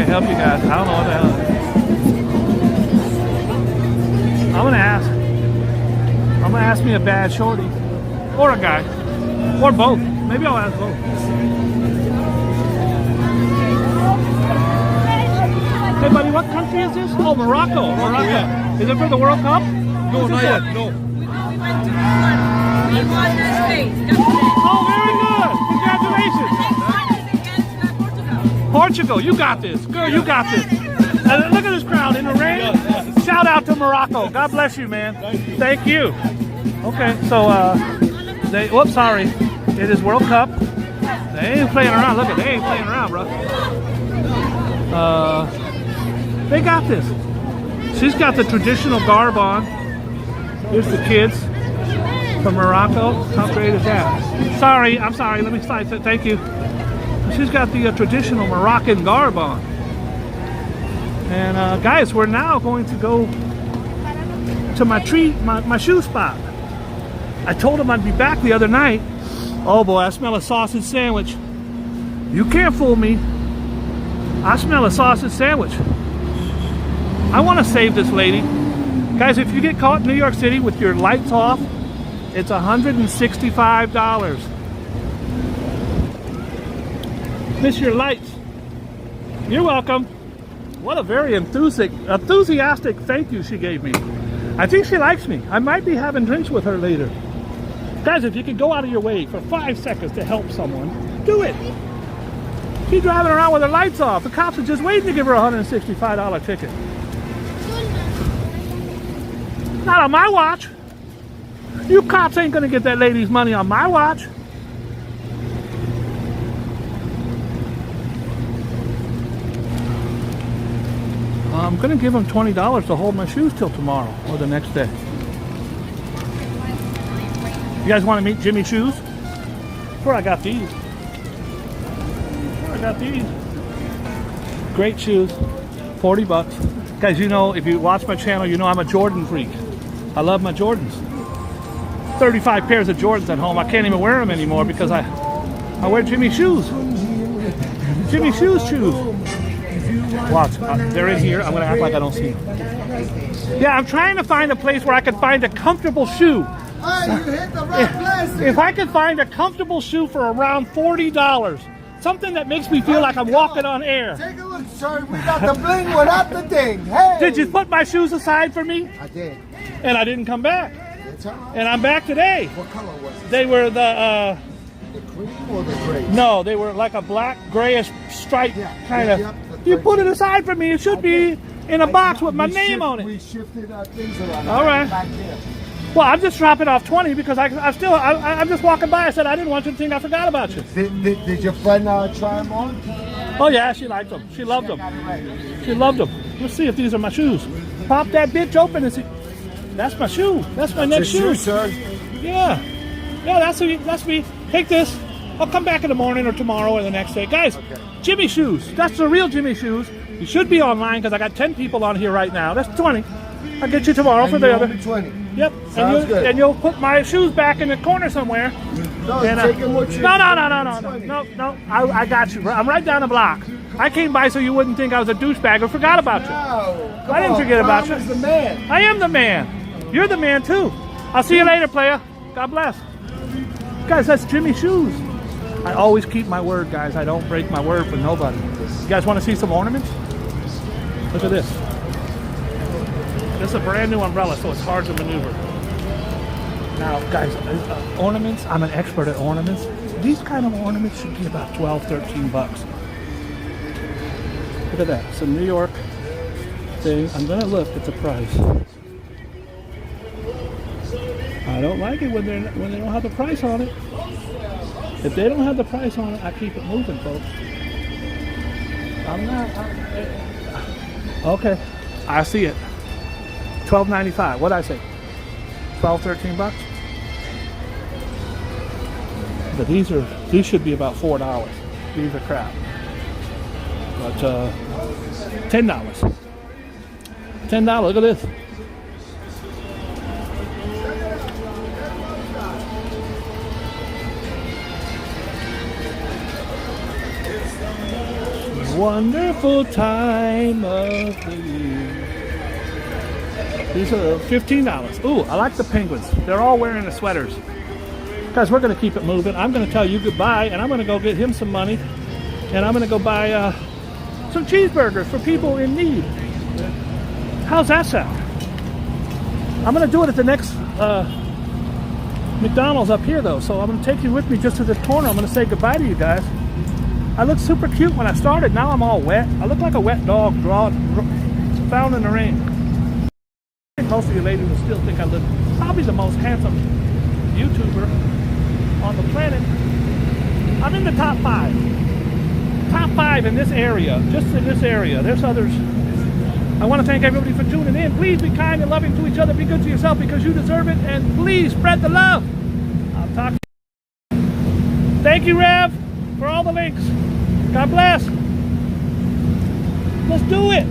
Help you guys. I don't know what the hell it is. I'm gonna ask me a bad shorty, or a guy, or both. Maybe I'll ask both. Hey buddy, what country is this? Oh, Morocco. Morocco. Yeah. Is it for the World Cup? No, not yet. No. We went to Poland. We won this race. Oh, very good. Congratulations. Portugal, you got this. Girl, you got this. Look at this crowd in the rain. Shout out to Morocco. God bless you, man. Thank you. Okay, so, whoops, sorry. It is World Cup. They ain't playing around. Look at, they ain't playing around, bro. They got this. She's got the traditional garb on. Here's the kids from Morocco. How great is that? Sorry, I'm sorry. Let me slide. Thank you. She's got the traditional Moroccan garb on. And guys, we're now going to go to my shoe spot. I told him I'd be back the other night. Oh boy, I smell a sausage sandwich. You can't fool me. I smell a sausage sandwich. I want to save this lady. Guys, if you get caught in New York City with your lights off, it's $165. Miss your lights. You're welcome. What a very enthusiastic thank you she gave me. I think she likes me. I might be having drinks with her later. Guys, if you could go out of your way for 5 seconds to help someone, do it. She's driving around with her lights off. The cops are just waiting to give her a $165 ticket. Not on my watch. You cops ain't gonna get that lady's money on my watch. I'm gonna give them $20 to hold my shoes till tomorrow or the next day. You guys want to meet Jimmy Shoes? Where I got these. Great shoes, 40 bucks. Guys, you know, if you watch my channel, you know I'm a Jordan freak. I love my Jordans. 35 pairs of Jordans at home. I can't even wear them anymore because I wear Jimmy Shoes. Jimmy Shoes shoes. Watch, they're in here. I'm gonna act like I don't see them. Yeah, I'm trying to find a place where I can find a comfortable shoe. Hey, you hit the right place. If I could find a comfortable shoe for around $40, something that makes me feel like I'm walking on air. Take a look, sir. We got the bling without the ding. Hey. Did you put my shoes aside for me? I did. And I didn't come back. It's all right. And I'm back today. What color was it? They were the cream or the gray? no, they were like a black grayish stripe kind of. Yep, You put it aside for me. It should be in a box with my name on We it. shifted our things around. All right. Back there. Well, I'm just dropping off 20 because I'm just walking by. I said I didn't want you to think I forgot about you. Did your friend try them on? Oh yeah, she liked them. She loved them. She loved them. Let's see if these are my shoes. Pop that bitch open and see. That's my shoe. That's my next shoe. Sir. Yeah. Yeah, that's me. Take this. I'll come back in the morning or tomorrow or the next day. Guys, Jimmy Shoes. That's the real Jimmy Shoes. You should be online because I got 10 people on here right now. That's 20. I'll get you tomorrow for the other. 20. Yep. Sounds good. And you'll put my shoes back in the corner somewhere. No, And, take them with you. no. I got you. I'm right down the block. I came by so you wouldn't think I was a douchebag or forgot about you. No, I didn't forget about you. Tom is the man. I am the man. You're the man too. I'll see you later, player. God bless. Guys, that's Jimmy Shoes. I always keep my word, guys. I don't break my word for nobody. You guys want to see some ornaments? Look at this. This is a brand new umbrella, so it's hard to maneuver. Now, guys, ornaments, I'm an expert at ornaments. These kind of ornaments should be about 12, 13 bucks. Look at that. It's a New York thing. I'm going to look at the price. I don't like it when they don't have the price on it. If they don't have the price on it, I keep it moving, folks. Okay, I see it. $12.95. What'd I say? 12, 13 bucks? But these should be about $4. These are crap. But $10. $10. Look at this. Wonderful time of the year. These are $15. Ooh, I like the penguins. They're all wearing the sweaters. Guys, we're going to keep it moving. I'm going to tell you goodbye, and I'm going to go get him some money, and I'm going to go buy some cheeseburgers for people in need. How's that sound? I'm going to do it at the next McDonald's up here, though, so I'm going to take you with me just to this corner. I'm going to say goodbye to you guys. I looked super cute when I started. Now I'm all wet. I look like a wet dog found in the rain. Most of you ladies will still think I look probably the most handsome YouTuber on the planet. I'm in the top 5. Top 5 in this area. Just in this area. There's others. I want to thank everybody for tuning in. Please be kind and loving to each other. Be good to yourself because you deserve it. And please spread the love. I'll talk to you. Thank you, Rev, for all the links. God bless. Let's do it.